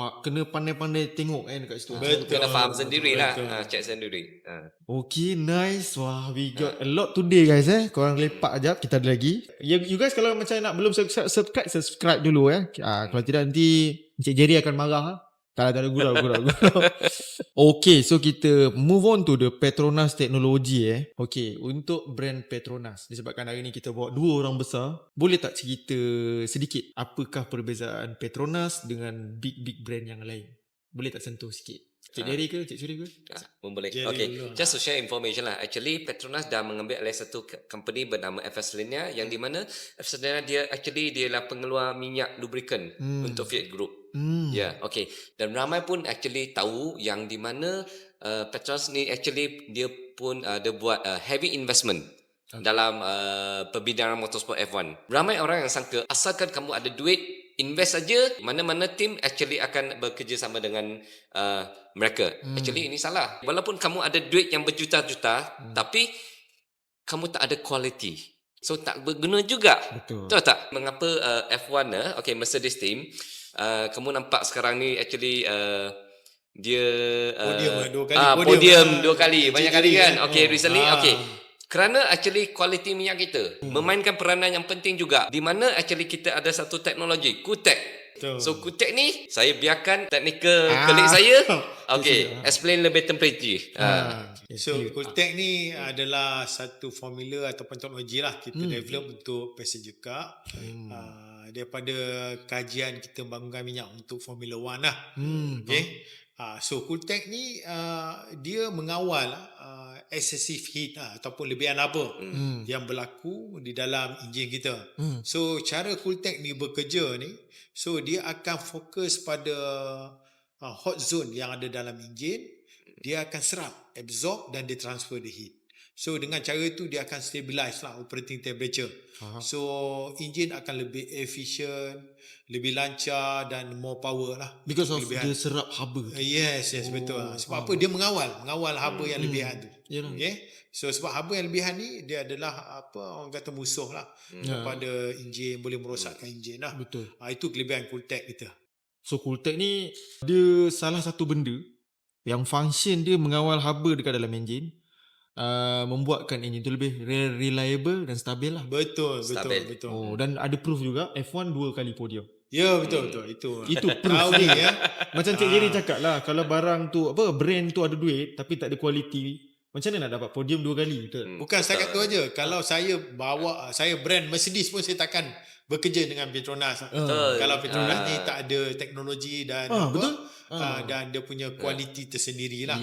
pandai-pandai tengok kan dekat situ. Kena faham sendirilah. Check sendiri. Okay, nice. Wah, we got a lot today guys. Korang lepak sekejap, kita ada lagi. You guys kalau macam nak belum subscribe dulu kalau tidak nanti Encik Jerry akan marah. Tak ada gurau. Okay, so kita move on to the Petronas Technology. Okay, untuk brand Petronas, disebabkan hari ni kita bawa dua orang besar, boleh tak cerita sedikit apakah perbezaan Petronas dengan big brand yang lain? Boleh tak sentuh sikit? Cik Jerry ke? Cik Suri ke? Boleh. Okay, just to share information lah. Actually, Petronas dah mengambil alih satu company bernama FS Linea, yang di mana FS Linea dia adalah pengeluar minyak lubricant untuk Fiat Group. Okay. Dan ramai pun actually tahu yang di mana Petronas ni actually dia pun dia buat heavy investment dalam perbidaran motorsport F1. Ramai orang yang sangka asalkan kamu ada duit, invest saja, mana-mana tim actually akan bekerja sama dengan mereka. Actually ini salah. Walaupun kamu ada duit yang berjuta-juta, tapi kamu tak ada quality, so tak berguna juga. Betul tak? Mengapa F1 Mercedes team, kamu nampak sekarang ni actually dia podium dua kali, banyak kali kan. Recently kerana actually kualiti minyak kita memainkan peranan yang penting juga, di mana actually kita ada satu teknologi QTEC. So QTEC ni saya biarkan technical colleague saya explain lebih temperature. So QTEC ni adalah satu formula ataupun teknologi lah kita develop untuk passenger car. Daripada kajian kita bangunkan minyak untuk Formula 1 lah. So QTEC ni dia mengawal excessive heat ataupun lebihan laba yang berlaku di dalam enjin kita. So cara QTEC ni bekerja ni, so dia akan fokus pada hot zone yang ada dalam enjin, dia akan serap, absorb dan dia transfer the heat. So dengan cara itu dia akan stabilize lah operating temperature. So enjin akan lebih efficient, lebih lancar dan more power lah. Because of dia serap haba. Yes, betul. Sebab apa? Dia mengawal haba yang lebihan tu. Okay? So sebab haba yang lebihan ni dia adalah orang kata musuh lah kepada enjin, boleh merosakkan enjin lah. Betul. Itu kelebihan Cooltech kita. So Cooltech ni dia salah satu benda yang function dia mengawal haba dekat dalam enjin, membuatkan enjin tu lebih reliable dan stabil lah. Betul. Dan ada proof juga F1 2 kali podium. Ya, betul. Itu proof ni ya. Macam Cik Jerry cakap lah, kalau barang tu brand tu ada duit tapi tak ada kualiti, macam mana nak dapat podium 2 kali? Betul. Bukan setakat tu aja. Kalau saya brand Mercedes pun saya takkan bekerja dengan Petronas. Kalau Petronas ni tak ada teknologi dan betul. Dan dia punya kualiti tersendiri lah.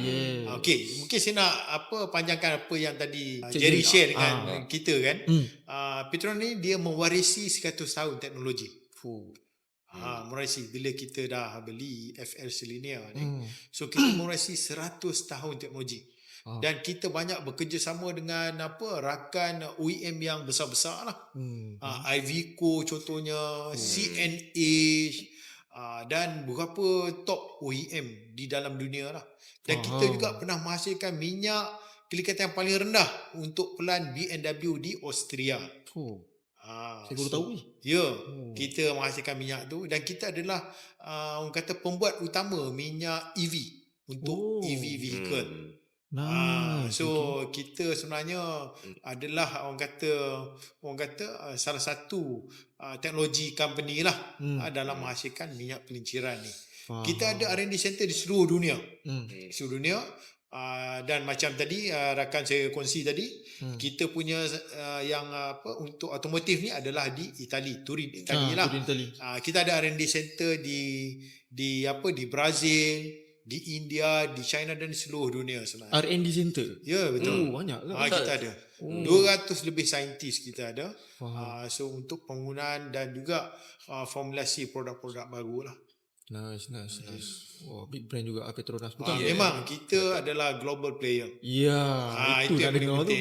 Okey, mungkin saya nak panjangkan apa yang tadi Jerry share dengan kita kan. Petronas ni dia mewarisi 100 tahun teknologi. Mewarisi bila kita dah beli FL Silinia ni. So kita mewarisi 100 tahun teknologi. Dan kita banyak bekerjasama dengan rakan OEM yang besar-besar lah. Iveco contohnya, CNH, dan beberapa top OEM di dalam dunia lah. Dan kita juga pernah menghasilkan minyak kelikatan yang paling rendah untuk pelan BMW di Austria. Saya baru tahu ni. Ya, kita menghasilkan minyak tu dan kita adalah orang kata pembuat utama minyak EV untuk EV vehicle. So kita sebenarnya adalah orang kata salah satu teknologi company lah dalam menghasilkan minyak pelinciran ni. Kita ada R&D center di seluruh dunia. Seluruh dunia. Dan macam tadi rakan saya kongsi tadi, kita punya yang untuk otomotif ni adalah di Itali, Turin Itali lah. Kita ada R&D center di Brazil, di India, di China dan di seluruh dunia sebenarnya. R&D center. Ya, betul. Banyak ke? Kita ada 200 lebih saintis kita ada. So untuk penggunaan dan juga formulasi produk-produk baru lah. Nice. Wah, big brand juga Petronas. Betul. Memang kita adalah global player. Itu yang dah dengar tu.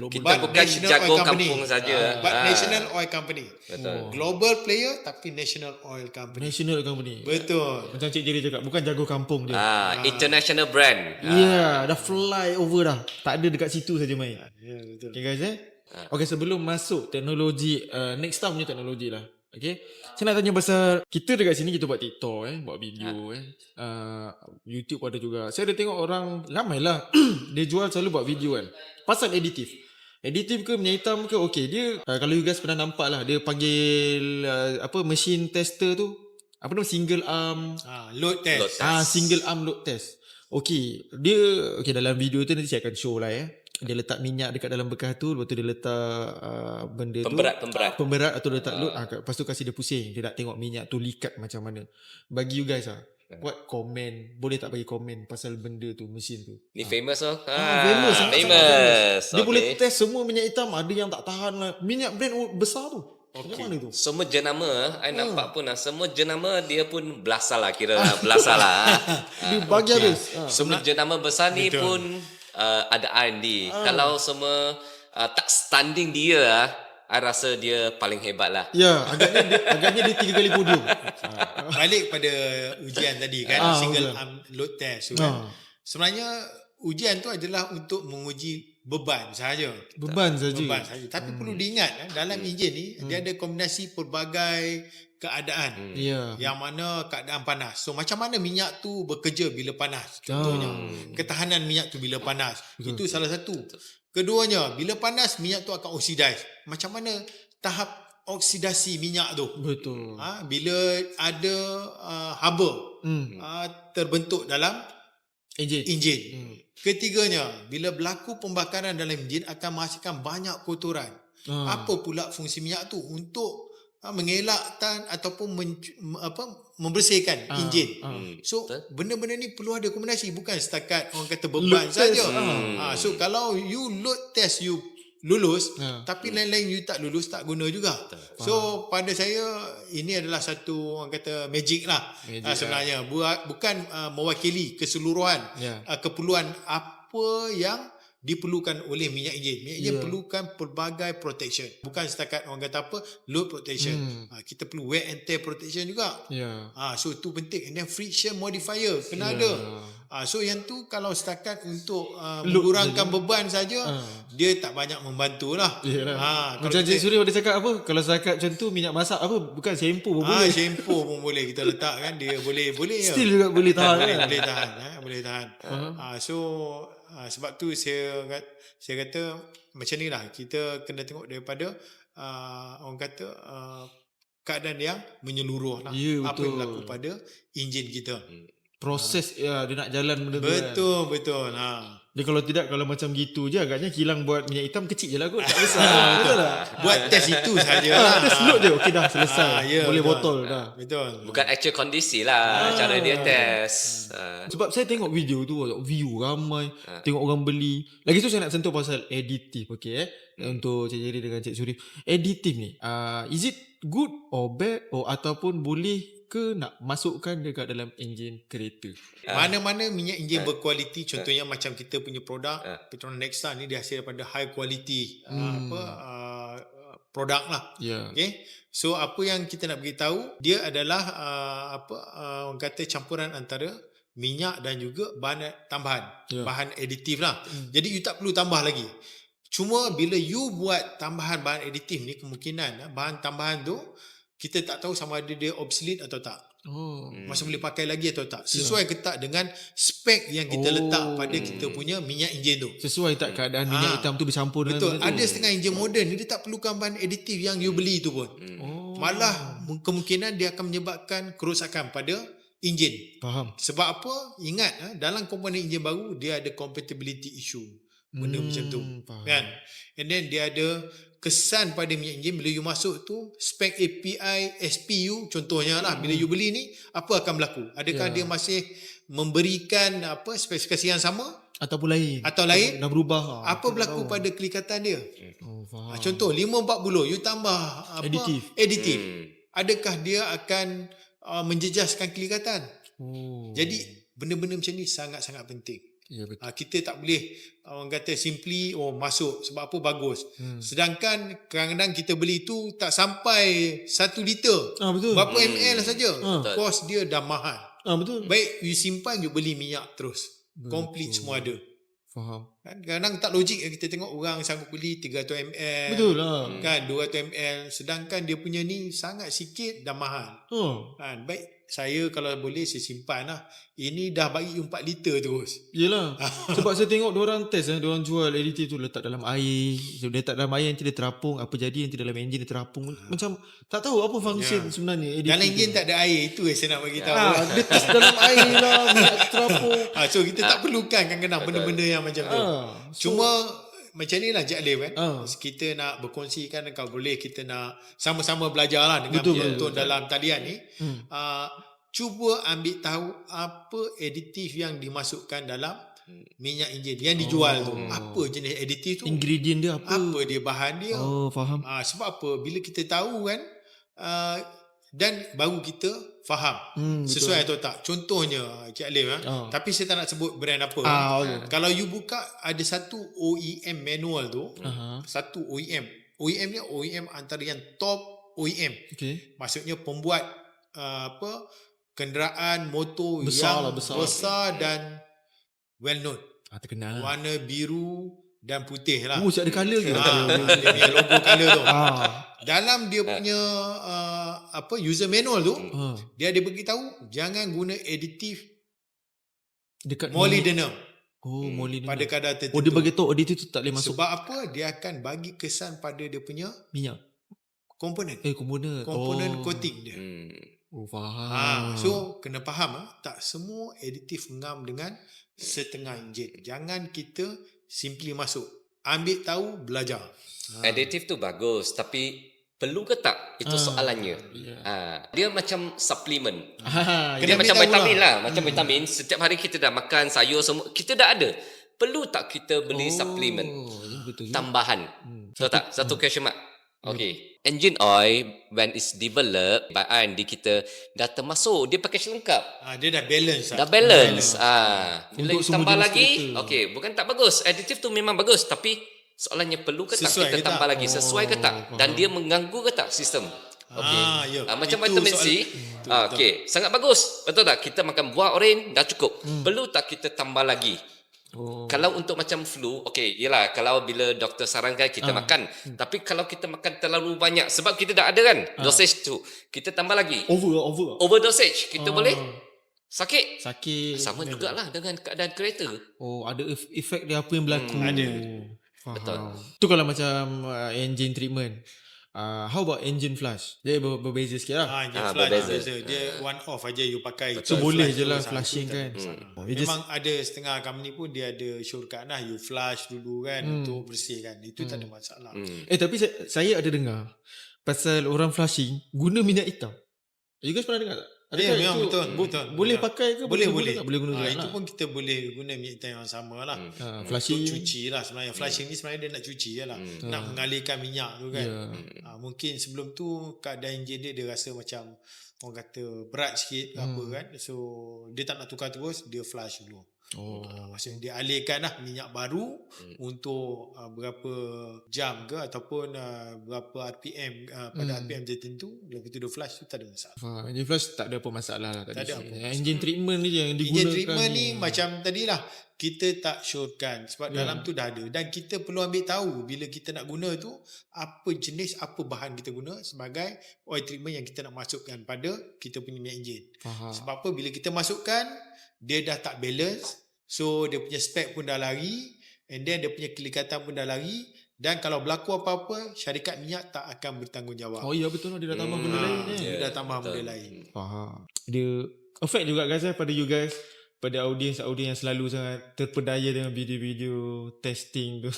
Kita bukan jago kampung saja. But national oil company. Betul. Global player tapi national oil company. National company. Betul. Macam Cik Jerry cakap, bukan jago kampung je. International brand. Dah fly over dah. Tak ada dekat situ saja main. Betul. Okay guys Okay, sebelum masuk teknologi next time punya teknologi lah. Okay, saya nak tanya pasal kita dekat sini kita buat TikTok buat video YouTube ada juga. Saya ada tengok orang ramai lah dia jual selalu buat video kan pasal editif ke minyak hitam ke. Okay, dia kalau you guys pernah nampak lah, dia panggil mesin tester tu apa nama, single arm load test. Single arm load test. Okay, dia dalam video tu nanti saya akan show lah dia letak minyak dekat dalam bekas tu, lepas tu dia letak benda pemberat atau letak load, lepas tu kasih dia pusing, dia nak tengok minyak tu likat macam mana. Bagi you guys buat komen, boleh tak bagi komen pasal benda tu, mesin tu. Ni famous oh. Famous. Dia boleh test semua minyak hitam, ada yang tak tahan lah. Minyak brand besar tu. Macam mana tu? Semua jenama nampak pun semua jenama dia pun belasal lah, kira belasal lah. Dia bagi habis. Semua jenama besar ni pun ada R&D. Kalau semua tak standing dia, I rasa dia paling hebat lah. Ya, agaknya dia 3 kali podium. Balik pada ujian tadi kan, single arm load test kan. Sebenarnya ujian tu adalah untuk menguji beban saja. Tapi perlu diingat dalam enjin ni dia ada kombinasi pelbagai keadaan. Yang mana keadaan panas. So macam mana minyak tu bekerja bila panas. Contohnya ketahanan minyak tu bila panas. Itu salah satu. Keduanya, bila panas minyak tu akan oxidize. Macam mana tahap oksidasi minyak tu. Betul. Bila ada haba terbentuk dalam enjin. Ketiganya, bila berlaku pembakaran dalam enjin akan menghasilkan banyak kotoran. Apa pula fungsi minyak tu? Untuk mengelakkan ataupun membersihkan enjin. So benda-benda ni perlu ada kombinasi, bukan setakat orang kata beban saja. So kalau you load test, you lulus, tapi lain-lain you tak lulus, tak guna juga. So pada saya ini adalah satu orang kata magic lah sebenarnya. Bukan mewakili keseluruhan keperluan apa yang diperlukan oleh minyak enjin. Minyak enjin perlukan pelbagai protection. Bukan setakat orang kata apa, load protection. Kita perlu wear and tear protection juga. So itu penting. And then friction modifier kena ada. So yang tu kalau setakat untuk mengurangkan beban saja, dia tak banyak membantu lah. Macam Cik Suri ada cakap apa, kalau setakat macam tu minyak masak apa, bukan shampoo pun boleh. Shampoo pun boleh kita letak kan, dia boleh Still juga boleh tahan. boleh tahan. So sebab tu saya kata macam ni lah, kita kena tengok daripada orang kata keadaan yang menyeluruh lah. Apa yang berlaku pada enjin kita. Proses dia nak jalan benda tu. Betul. Dia kalau tidak, kalau macam gitu je agaknya kilang buat minyak hitam kecil je lah kot, tak besar. Betul tak? Buat test itu sajalah. Test load je, okey dah selesai. Boleh botol dah. Betul. Bukan actual kondisi lah cara dia test. Sebab saya tengok video tu, view ramai, tengok orang beli. Lagi tu saya nak sentuh pasal additive, okey untuk Cik Jerry dengan Cik Suri. Additive ni, is it good or bad, ataupun boleh ke nak masukkan dekat dalam enjin kereta? Mana-mana minyak enjin berkualiti, contohnya macam kita punya produk Petronas Nexa ni dihasil daripada high quality produk lah. Okay? So apa yang kita nak beritahu, dia adalah orang kata campuran antara minyak dan juga bahan tambahan, bahan aditif lah. Jadi you tak perlu tambah lagi. Cuma bila you buat tambahan bahan aditif ni, kemungkinan bahan tambahan tu kita tak tahu sama ada dia obsolete atau tak. Masih boleh pakai lagi atau tak. Sesuai ke tak dengan spek yang kita letak pada kita punya minyak enjin tu. Sesuai tak keadaan minyak hitam tu bercampur dengan betul. Ada setengah enjin moden dia tak perlukan bahan aditif yang you beli tu pun. Malah kemungkinan dia akan menyebabkan kerosakan pada enjin. Faham. Sebab apa? Ingat dalam komponen enjin baru dia ada compatibility issue. Benda macam tu. Kan? And then dia ada kesan pada minyak enjin. Bila you masuk tu, spek API SPU contohnya lah, bila you beli ni, apa akan berlaku? Adakah dia masih memberikan spesifikasi yang sama ataupun lain? Atau lain? Dah berubah. Apa berlaku pada kelikatan dia? Faham. Contoh 540 you tambah aditif. Adakah dia akan menjejaskan kelikatan? Jadi benda-benda macam ni sangat-sangat penting. Kita tak boleh orang kata simply masuk sebab apa bagus. Sedangkan kadang-kadang kita beli tu tak sampai 1 liter. Betul. Berapa ml saja. Kos dia dah mahal. Betul. Baik you simpan, you beli minyak terus. Complete semua ada. Faham. Kadang-kadang tak logik kita tengok orang sanggup beli 300 ml. Betul lah. Kan 200 ml, sedangkan dia punya ni sangat sikit dah mahal. Kan baik saya kalau boleh saya simpan lah. Ini dah bagi 4 liter terus. Yelah. Sebab saya tengok diorang test diorang jual additive tu letak dalam air. Dia letak dalam air nanti dia terapung. Apa jadi nanti dalam enjin dia terapung. Macam tak tahu apa function sebenarnya additive. Dalam enjin tak ada air. Itu yang saya nak bagi tahu. Dia test dalam air lah. Terapung. So kita tak perlukan kadang-kadang benda-benda yang macam tu. Cuma macam ni lah Cik Alif kan. Kita nak berkongsi kan, kalau boleh kita nak sama-sama belajar lah dengan penonton dalam talian ni. Cuba ambil tahu apa aditif yang dimasukkan dalam minyak enjin yang dijual tu. Apa jenis aditif tu? Ingredient dia apa? Apa dia bahan dia? Faham. Sebab apa? Bila kita tahu kan, dan baru kita faham sesuai atau tak. Contohnya Cik Alif tapi saya tak nak sebut brand apa. Kalau you buka ada satu OEM manual tu, satu OEM ni OEM antara yang top OEM. Maksudnya pembuat kenderaan motor yang besar dan well known. Terkenal. Warna biru dan putih lah. Ada colour ke? Dia punya logo colour tu. Dalam dia punya user manual tu, dia ada beritahu jangan guna aditif dekat molybdenum. Molybdenum. Pada kadar tertentu. Dia bagi tahu aditif tu tak boleh masuk. Sebab apa? Dia akan bagi kesan pada dia punya minyak. Komponen. Komponen coating dia. Faham. So kena faham tak semua aditif ngam dengan setengah enjin. Jangan kita simply masuk. Ambil tahu, belajar. Aditif tu bagus, tapi perlu ke tak? Itu soalannya. Dia macam suplemen. Dia macam vitamin lah. Macam vitamin. Setiap hari kita dah makan sayur semua, kita dah ada. Perlu tak kita beli suplemen? betul juga. tambahan. Tahu tak? Satu question mark. Okay. Engine oil when it's developed by R&D kita dah termasuk dia package lengkap. Dia dah balance Dah balance. Bila Untuk semua tambah jenis lagi, kereta. okey, bukan tak bagus. Additif tu memang bagus, tapi soalannya perlu ke tak Sesuai kita ke tambah tak? lagi, sesuai ke tak, dan dia mengganggu ke tak sistem. Okey. Ya. Macam Itu vitamin C. soal- Okey, sangat bagus. Betul tak? Kita makan buah oren dah cukup. Perlu tak kita tambah lagi? Kalau untuk macam flu, okey, yelah kalau bila doktor sarankan kita makan. Tapi kalau kita makan terlalu banyak sebab kita dah ada kan dosage tu, kita tambah lagi. Over dosage, kita boleh sakit. Sama jugalah dengan keadaan kereta. Ada efek dia apa yang berlaku. Ada. Faham. Betul. Tu kalau macam engine treatment. How about engine flush? Dia berbeza sikit lah. Dia berbeza. berbeza. Dia one off aja you pakai. So boleh je lah tu, flushing tu kan. tak ada masalah. You just- Memang ada setengah company pun dia ada shortcut lah. You flush dulu kan untuk bersihkan. Itu tak ada masalah. Tapi saya ada dengar pasal orang flushing guna minyak hitam. You guys pernah dengar tak? Ya, Adakah memang itu betul. Boleh Betul. pakai ke? Boleh. Boleh guna juga Itu lah. pun kita boleh guna minyak hitam yang sama lah. Flushing. Untuk cuci lah sebenarnya. Flushing ni sebenarnya dia nak cuci je lah. Nak mengalirkan minyak tu kan. Mungkin sebelum tu keadaan enjin dia rasa macam orang kata berat sikit ke apa kan. So dia tak nak tukar terus, dia flush dulu. Maksudnya dia alirkan lah minyak baru untuk berapa jam ke ataupun berapa RPM pada RPM tertentu. Lepas tu dia flush tu tak ada masalah. Engine flush tak ada apa masalah lah. Tak ada apa Engine treatment ni yang digunakan. Engine treatment ni macam tadilah kita tak syorkan sebab dalam tu dah ada dan kita perlu ambil tahu bila kita nak guna tu apa jenis apa bahan kita guna sebagai oil treatment yang kita nak masukkan pada kita punya minyak enjin. Faham. Sebab apa bila kita masukkan dia dah tak balance, so dia punya spek pun dah lari and then dia punya kelikatan pun dah lari dan kalau berlaku apa-apa syarikat minyak tak akan bertanggungjawab. Ya betul lah, dia dah tambah benda lain ni. Dia dah tambah benda lain. Faham. Dia affect juga guys pada you guys, pada audiens yang selalu sangat terpedaya dengan video-video testing tu.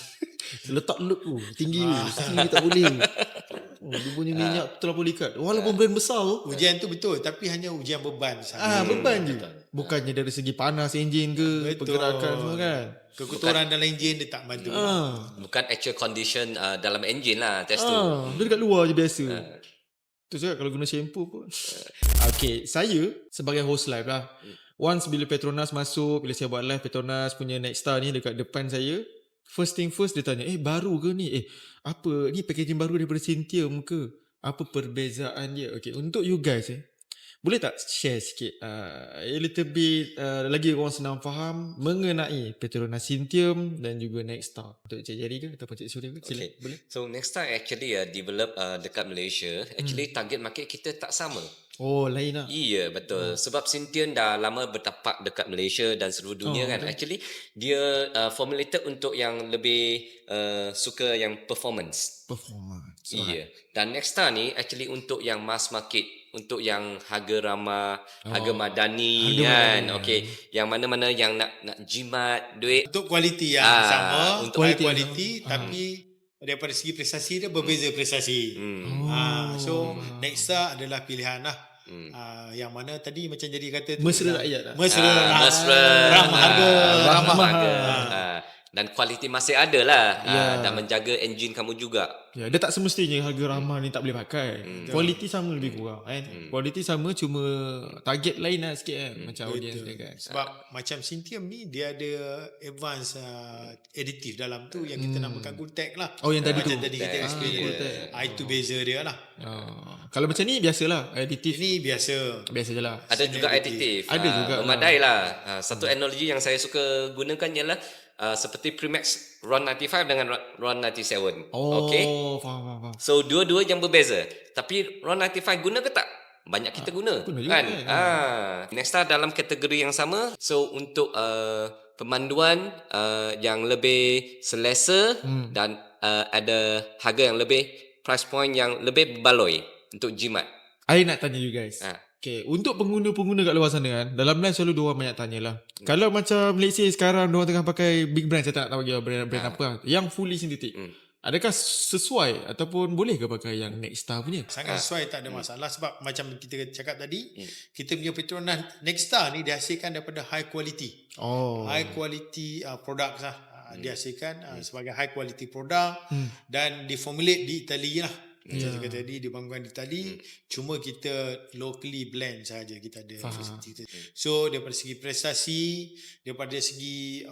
Letak load tu tinggi tu, sini tak boleh. Dia punya minyak terlalu likat. Walaupun brand besar tu. Ujian tu betul tapi hanya ujian beban sahaja. Beban je. Bukannya dari segi panas enjin ke, Betul. pergerakan semua kan. Kekotoran dalam enjin dia tak bantu. Bukan actual condition dalam engine lah test tu. Dia dekat luar je biasa. Tu cakap kalau guna shampoo pun. Okay, saya sebagai host live lah. Once bila Petronas masuk, bila saya buat live Petronas punya Nexstar ni dekat depan saya, first thing first dia tanya, baru ke ni? Apa ni packaging baru daripada Synthium ke? Apa perbezaan dia? Okay, untuk you guys boleh tak share sikit a little bit lagi orang senang faham mengenai Petronas Synthium dan juga Nexstar. Untuk Cik Jerry ke ataupun Cik Surya ke? Sila, boleh? So Nexstar actually develop dekat Malaysia. Actually target market kita tak sama. Lain lah. Iya, betul. Sebab Synthium dah lama bertapak dekat Malaysia dan seluruh dunia kan. betul. Actually dia formulated untuk yang lebih suka yang performance. Performance. Iya. Dan Nexstar ni actually untuk yang mass market, untuk yang harga ramah, harga madani kan. Okey, yang mana-mana yang nak jimat duit. Untuk kualiti yang sama, untuk high kualiti quality tapi daripada segi prestasi dia berbeza prestasi. So Nexstar adalah pilihan lah. Yang mana tadi macam jadi kata tu Mesra rakyat lah. Mesra, mesra, ramah harga, ramah harga. Dan kualiti masih ada lah. Dan menjaga enjin kamu juga. Dia tak semestinya harga ramah ni tak boleh pakai. Kualiti sama lebih kurang kan. Kualiti sama cuma target lain lah sikit kan. Macam audience dia kan. Sebab macam Synthium ni dia ada advance additive dalam tu yang kita namakan Gultec lah. Yang tadi tu. Macam tadi kita explain itu beza dia lah. Kalau macam ni biasalah additif. Ini biasa. Biasa je lah. Ada juga additif. Ada juga lah. Memadai lah. Satu analogi yang saya suka gunakan ialah seperti Primax RON 95 dengan RON 97. Okay. Faham. So dua-dua yang berbeza. Tapi RON 95 guna ke tak? Banyak kita guna Guna juga kan. kan. Nexstar dalam kategori yang sama. So untuk pemanduan yang lebih selesa dan ada harga yang lebih, price point yang lebih berbaloi untuk jimat. I nak tanya you guys. Okay, untuk pengguna-pengguna kat luar sana kan, dalam live selalu diorang banyak tanya lah. Kalau macam let's say sekarang diorang tengah pakai big brand, saya tak nak tahu dia brand apa lah, yang fully sintetik. Adakah sesuai ataupun boleh ke pakai yang Nexstar punya? Sangat sesuai, tak ada masalah sebab macam kita cakap tadi, kita punya Petronas Nexstar ni dihasilkan daripada high quality. High quality products lah. dihasilkan sebagai high quality produk dan diformulate di Itali lah. Macam cakap tadi, dibangunkan di Itali, cuma kita locally blend saja, kita ada facility. So daripada segi prestasi, daripada segi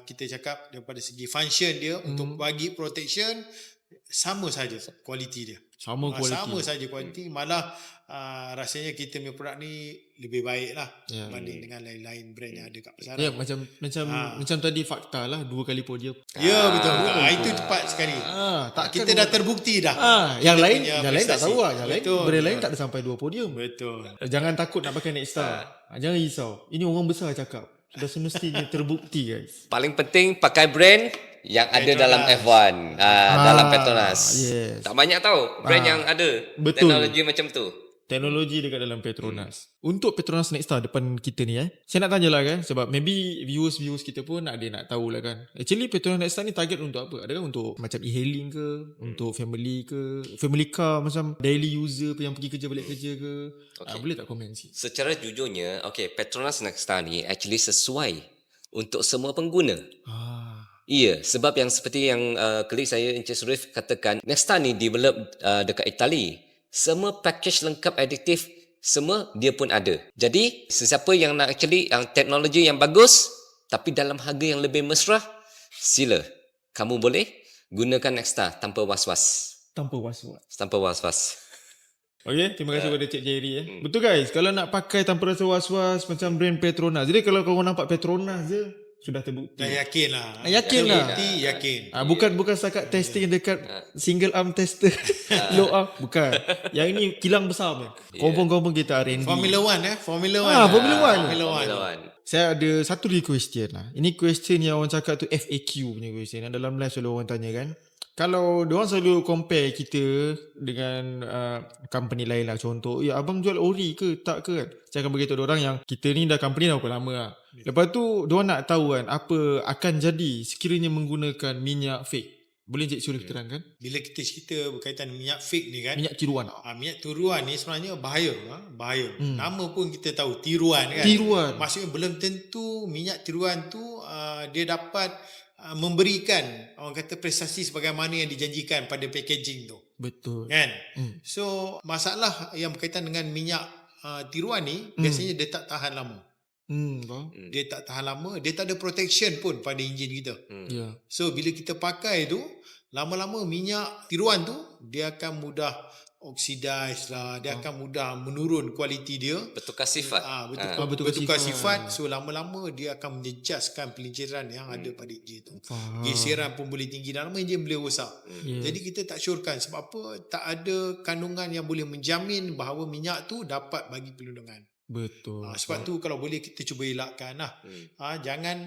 kita cakap daripada segi function dia untuk bagi protection, sama saja kualiti dia. Sama kualiti. Sama saja kualiti, malah rasanya kita punya produk ni lebih baik lah berbanding dengan lain-lain brand yang ada kat pasaran. Ya, macam tadi fakta lah, 2 kali podium. Ya, betul. Itu tepat sekali. Kita dah terbukti dah. Yang lain tak tahu lah. Yang lain, brand lain tak ada sampai 2 podium. Betul. Jangan takut nak pakai Nexstar. Jangan risau. Ini orang besar cakap. Sudah semestinya terbukti, guys. Paling penting pakai brand yang ada dalam F1, dalam Petronas. Yes. Tak banyak tahu brand yang ada teknologi macam tu. Teknologi dekat dalam Petronas. Untuk Petronas Nexstar depan kita ni saya nak tanya lah kan, sebab maybe viewers kita pun ada nak tahu lah kan. Actually Petronas Nexstar ni target untuk apa? Adakah untuk macam e-hailing ke? Untuk family ke? Family car macam daily user yang pergi kerja balik kerja ke? Boleh tak komen sikit? Secara jujurnya, Petronas Nexstar ni actually sesuai untuk semua pengguna. Iya, sebab yang seperti yang klik saya Encik Surif katakan, Nexstar ni develop dekat Itali. Semua package lengkap adiktif, semua dia pun ada. Jadi, sesiapa yang nak actually teknologi yang bagus, tapi dalam harga yang lebih mesra, sila. Kamu boleh gunakan Nexstar tanpa was-was. Tanpa was-was. Tanpa was-was. Okay, terima kasih kepada Cik Jerry. Betul guys, kalau nak pakai tanpa rasa was-was macam brand Petronas. Jadi kalau korang nampak Petronas je, sudah terbukti. Dah yakin lah. Yakin. Bukan setakat testing dekat single arm tester low arm, bukan. Yang ini kilang besar pun. Confirm kita R&D. Formula 1 Formula 1. Saya ada satu lagi question lah. Ini question yang orang cakap tu FAQ punya question. Dalam live selalu orang tanya kan. Kalau diorang selalu compare kita dengan company lain lah, contoh, abang jual ori ke tak ke kan? Saya akan beritahu diorang yang kita ni dah company dah berapa lama lah. Lepas tu diorang nak tahu kan apa akan jadi sekiranya menggunakan minyak fake. Boleh Encik Surif terangkan? Bila kita cerita berkaitan minyak fake ni kan, minyak tiruan. Minyak tiruan ni sebenarnya bahaya. Nama pun kita tahu, tiruan kan. Maksudnya belum tentu minyak tiruan tu dia dapat memberikan orang kata prestasi sebagaimana yang dijanjikan pada packaging tu. Betul. Kan? So masalah yang berkaitan dengan minyak tiruan ni biasanya dia tak tahan lama. Dia tak tahan lama, dia tak ada protection pun pada enjin kita. So bila kita pakai tu, lama-lama minyak tiruan tu dia akan mudah oxidize lah, dia akan mudah menurun kualiti dia, bertukar sifat. Bertukar sifat. So lama-lama dia akan menjejaskan pelinciran yang ada pada enjin tu. Geseran pun boleh tinggi dan lama enjin boleh rosak. Jadi kita tak syorkan. Sebab apa? Tak ada kandungan yang boleh menjamin bahawa minyak tu dapat bagi perlindungan. Betul. Sebab tu kalau boleh kita cuba elakkan lah. Jangan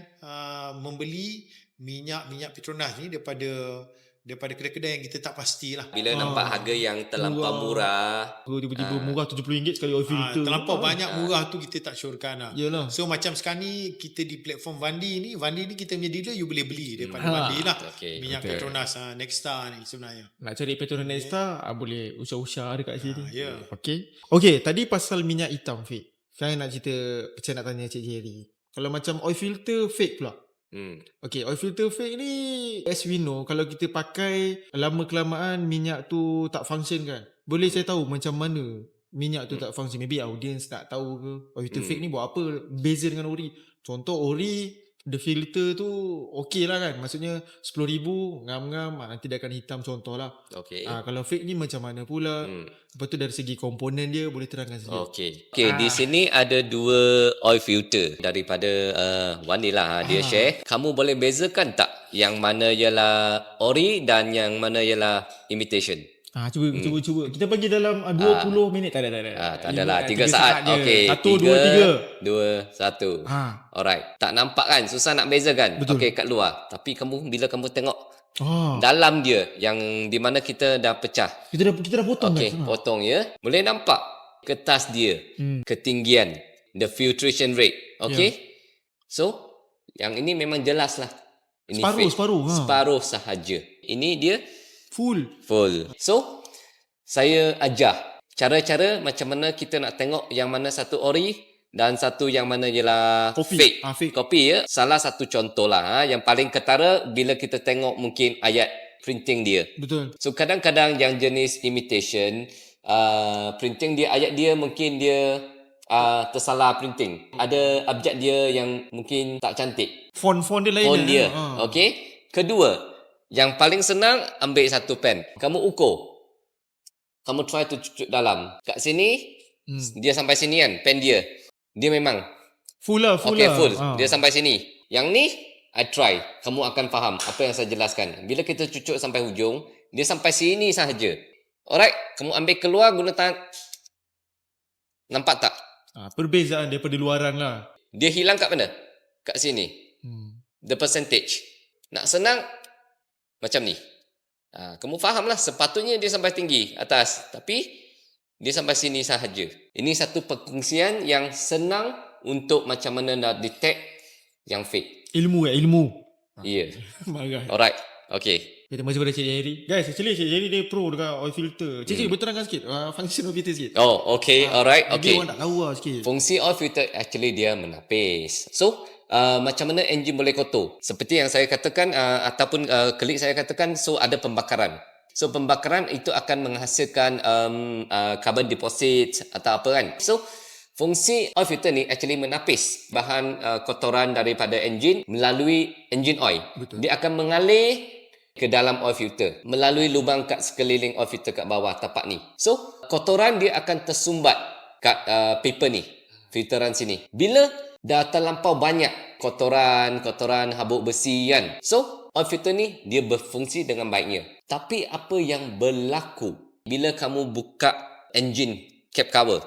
membeli minyak Petronas ni daripada kedai-kedai yang kita tak pastilah. Bila nampak harga yang terlampau murah, tiba-tiba murah RM70 sekali oil filter. Terlampau banyak murah tu kita tak syorkan lah. Yalah. So macam sekarang ni kita di platform Vandi ni kita punya dealer, you boleh beli daripada Vandi lah. Minyak Petronas Nexstar ni sebenarnya. Nak cari Petronas Nexstar boleh usah-usah dekat sini. Okay, tadi pasal minyak hitam fake. Sekarang nak cerita, saya nak tanya Cik Jerry. Kalau macam oil filter fake pula. Okay, oil filter fake ni as we know, kalau kita pakai lama-kelamaan minyak tu tak function kan. Boleh saya tahu macam mana minyak tu tak function? Maybe audience tak tahu ke oil filter fake ni buat apa beza dengan ori. Contoh ori, the filter tu okey lah kan, maksudnya 10,000 ngam-ngam nanti dia akan hitam contoh lah. Kalau fake ni macam mana pula? Lepas tu dari segi komponen dia boleh terangkan sikit. Di sini ada 2 oil filter daripada Wani lah, dia share. Kamu boleh bezakan tak yang mana ialah ori dan yang mana ialah imitation? Cuba. Kita bagi dalam 20 minit. Tak ada. Tak adalah 3 saat. Okey. 1, 2, 3. 2, 1. Alright. Tak nampak kan? Susah nak bezakan. Okey, kat luar. Tapi bila kamu tengok dalam dia yang di mana kita dah pecah. Kita dah potong kan? Potong ya. Boleh nampak kertas dia, ketinggian, the filtration rate. Okey. So, yang ini memang jelas lah. Ini separuh sahaja. Ini dia full. So, saya ajar cara-cara macam mana kita nak tengok yang mana satu ori, dan satu yang mana ialah Kopi. fake. Fake. Kopi ya. Salah satu contoh lah yang paling ketara bila kita tengok mungkin ayat printing dia. Betul. So kadang-kadang yang jenis imitation printing dia, ayat dia mungkin dia tersalah printing. Ada abjad dia yang mungkin tak cantik. Font dia lain. Font dia. Okey. Kedua, yang paling senang ambil satu pen. Kamu ukur. Kamu try to cucuk dalam. Kat sini dia sampai sini kan pen dia. Dia memang full lah. full. Dia sampai sini. Yang ni I try. Kamu akan faham apa yang saya jelaskan. Bila kita cucuk sampai hujung, dia sampai sini sahaja. Alright, kamu ambil keluar guna tangan. Nampak tak? Perbezaan daripada luaran lah. Dia hilang kat mana? Kat sini. The percentage. Nak senang macam ni. Kamu faham lah, sepatutnya dia sampai tinggi atas, tapi dia sampai sini sahaja. Ini satu perkongsian yang senang untuk macam mana nak detect yang fake. Ilmu. Ya. Marah. Alright. Okay. Kita masih pada Cik Jerry. Guys, actually Cik Jerry dia pro dekat oil filter. Cik berterangkan sikit function oil filter sikit. Oh, okay. Alright. Okay. Dia orang tak tahu lah sikit. Fungsi oil filter actually dia menapis. So, macam mana enjin boleh kotor? Seperti yang saya katakan ataupun klik saya katakan, so ada pembakaran. So pembakaran itu akan menghasilkan carbon deposit atau apa kan. So fungsi oil filter ni actually menapis bahan kotoran daripada enjin melalui engine oil. Betul. Dia akan mengalir ke dalam oil filter melalui lubang kat sekeliling oil filter kat bawah tapak ni. So kotoran dia akan tersumbat kat paper ni, filteran sini. Bila dah terlampau banyak kotoran habuk besi kan. So, oil filter ni dia berfungsi dengan baiknya. Tapi apa yang berlaku bila kamu buka engine cap cover?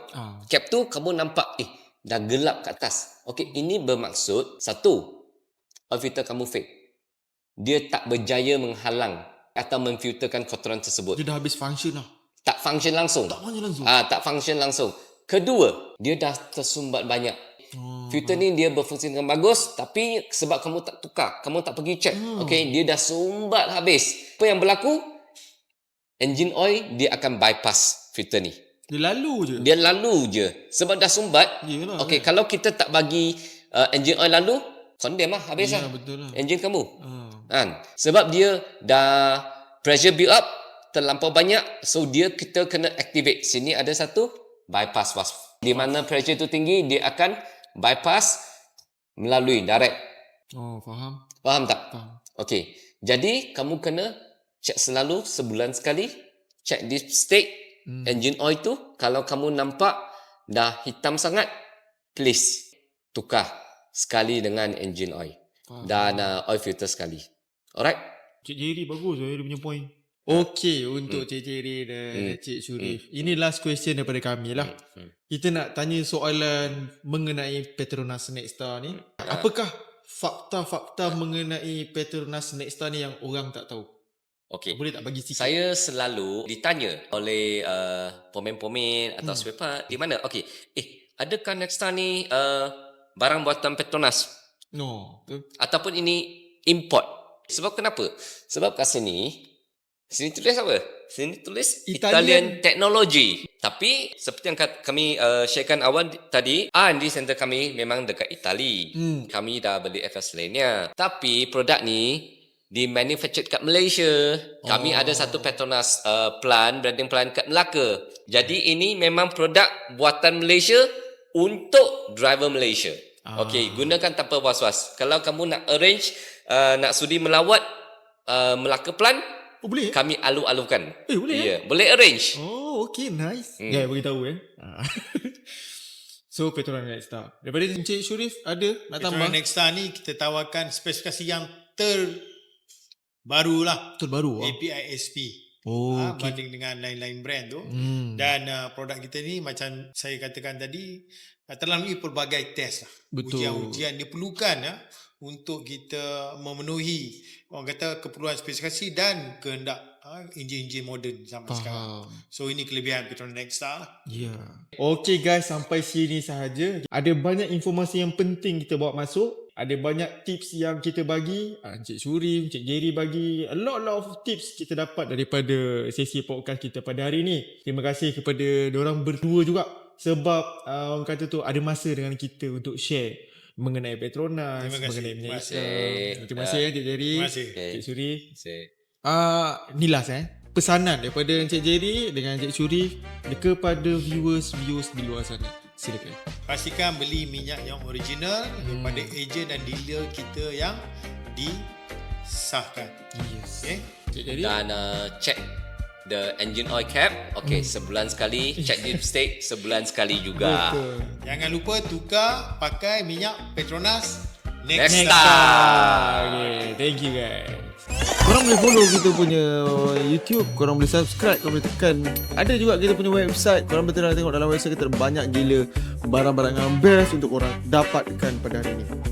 Cap tu kamu nampak dah gelap kat atas. Okey, ini bermaksud satu, oil filter kamu fake. Dia tak berjaya menghalang atau memfilterkan kotoran tersebut. Dia dah habis function lah. Tak function langsung. Tak function langsung. Kedua, dia dah tersumbat banyak. Filter ni dia berfungsi dengan bagus, tapi sebab kamu tak tukar, kamu tak pergi check, okay, dia dah sumbat habis. Apa yang berlaku? Engine oil dia akan bypass filter ni. Dia lalu je. Sebab dah sumbat. Yelah, okay, kalau kita tak bagi engine oil lalu, condemn lah, habis lah. Betul lah. Engine kamu. Kan? Sebab dia dah pressure build up terlampau banyak, so kita kena activate. Sini ada satu bypass valve. Di mana pressure tu tinggi, dia akan bypass melalui direct. Faham. Faham tak? Faham. Okey. Jadi kamu kena check selalu sebulan sekali, check dipstick engine oil tu. Kalau kamu nampak dah hitam sangat, please tukar sekali dengan engine oil. Dan oil filter sekali. Alright? Cik Jerry bagus dia punya point. Okey, untuk Cik Jerry dan Cik Shurif. Ini last question daripada kami lah. Kita nak tanya soalan mengenai Petronas Nexstar ni. Apakah fakta-fakta mengenai Petronas Nexstar ni yang orang tak tahu? Okey. Boleh tak bagi sikit? Saya selalu ditanya oleh pemain-pemain atau spare part di mana? Okey. Adakah Nexstar ni barang buatan Petronas? No. Ataupun ini import? Sebab kenapa? Sebab kat sini tulis apa? Sini tulis Italian Technology. Tapi seperti yang kami sharekan awal tadi, R&D center kami memang dekat Itali. Kami dah beli FS lainnya. Tapi produk ni di-manufactured kat Malaysia. Kami ada satu Petronas branding plant kat Melaka. Jadi ini memang produk buatan Malaysia untuk driver Malaysia. Okey, gunakan tanpa was-was. Kalau kamu nak arrange, nak sudi melawat Melaka plant, boleh? Kami alu-alukan. Boleh? Ya, boleh arrange. Okay, nice. Ya, beritahu So, Petronas Nexstar. Daripada Encik Shurif, ada nak tambah? Petronas Nexstar ni kita tawarkan spesifikasi yang terbaru lah. Terbaru? API SP. Banding dengan lain-lain brand tu. Dan produk kita ni macam saya katakan tadi, terlalui pelbagai test lah. Betul. Ujian-ujian diperlukan untuk kita memenuhi orang kata keperluan spesifikasi dan kehendak enjin-enjin moden zaman sekarang. So ini kelebihan Petronas Nexstar lah. Ya. Okay guys, sampai sini sahaja. Ada banyak informasi yang penting kita bawa masuk. Ada banyak tips yang kita bagi. Encik Shurif, Encik Jerry bagi a lot of tips kita dapat daripada sesi podcast kita pada hari ni. Terima kasih kepada diorang berdua juga. sebab orang kata tu ada masa dengan kita untuk share mengenai Petronas, Terima kasih. mengenai minyak Terima Islam. Terima kasih Cik Jerry. Terima kasih. Cik Suri. Saya Ni last pesanan daripada Encik Jerry dengan Encik Suri kepada viewers di luar sana. Silakan. Pastikan beli minyak yang original daripada ejen dan dealer kita yang disahkan. Yes. Okay? Encik Jerry. dan check the engine oil cap. Okay, sebulan sekali. Check dipstick sebulan sekali juga. Betul. Jangan lupa tukar pakai minyak Petronas Next next time. Okay, thank you guys. Korang boleh follow kita punya YouTube, korang boleh subscribe, korang boleh tekan. Ada juga kita punya website, korang betul nak tengok dalam website kita ada banyak gila barang-barang yang best untuk korang dapatkan pada hari ni.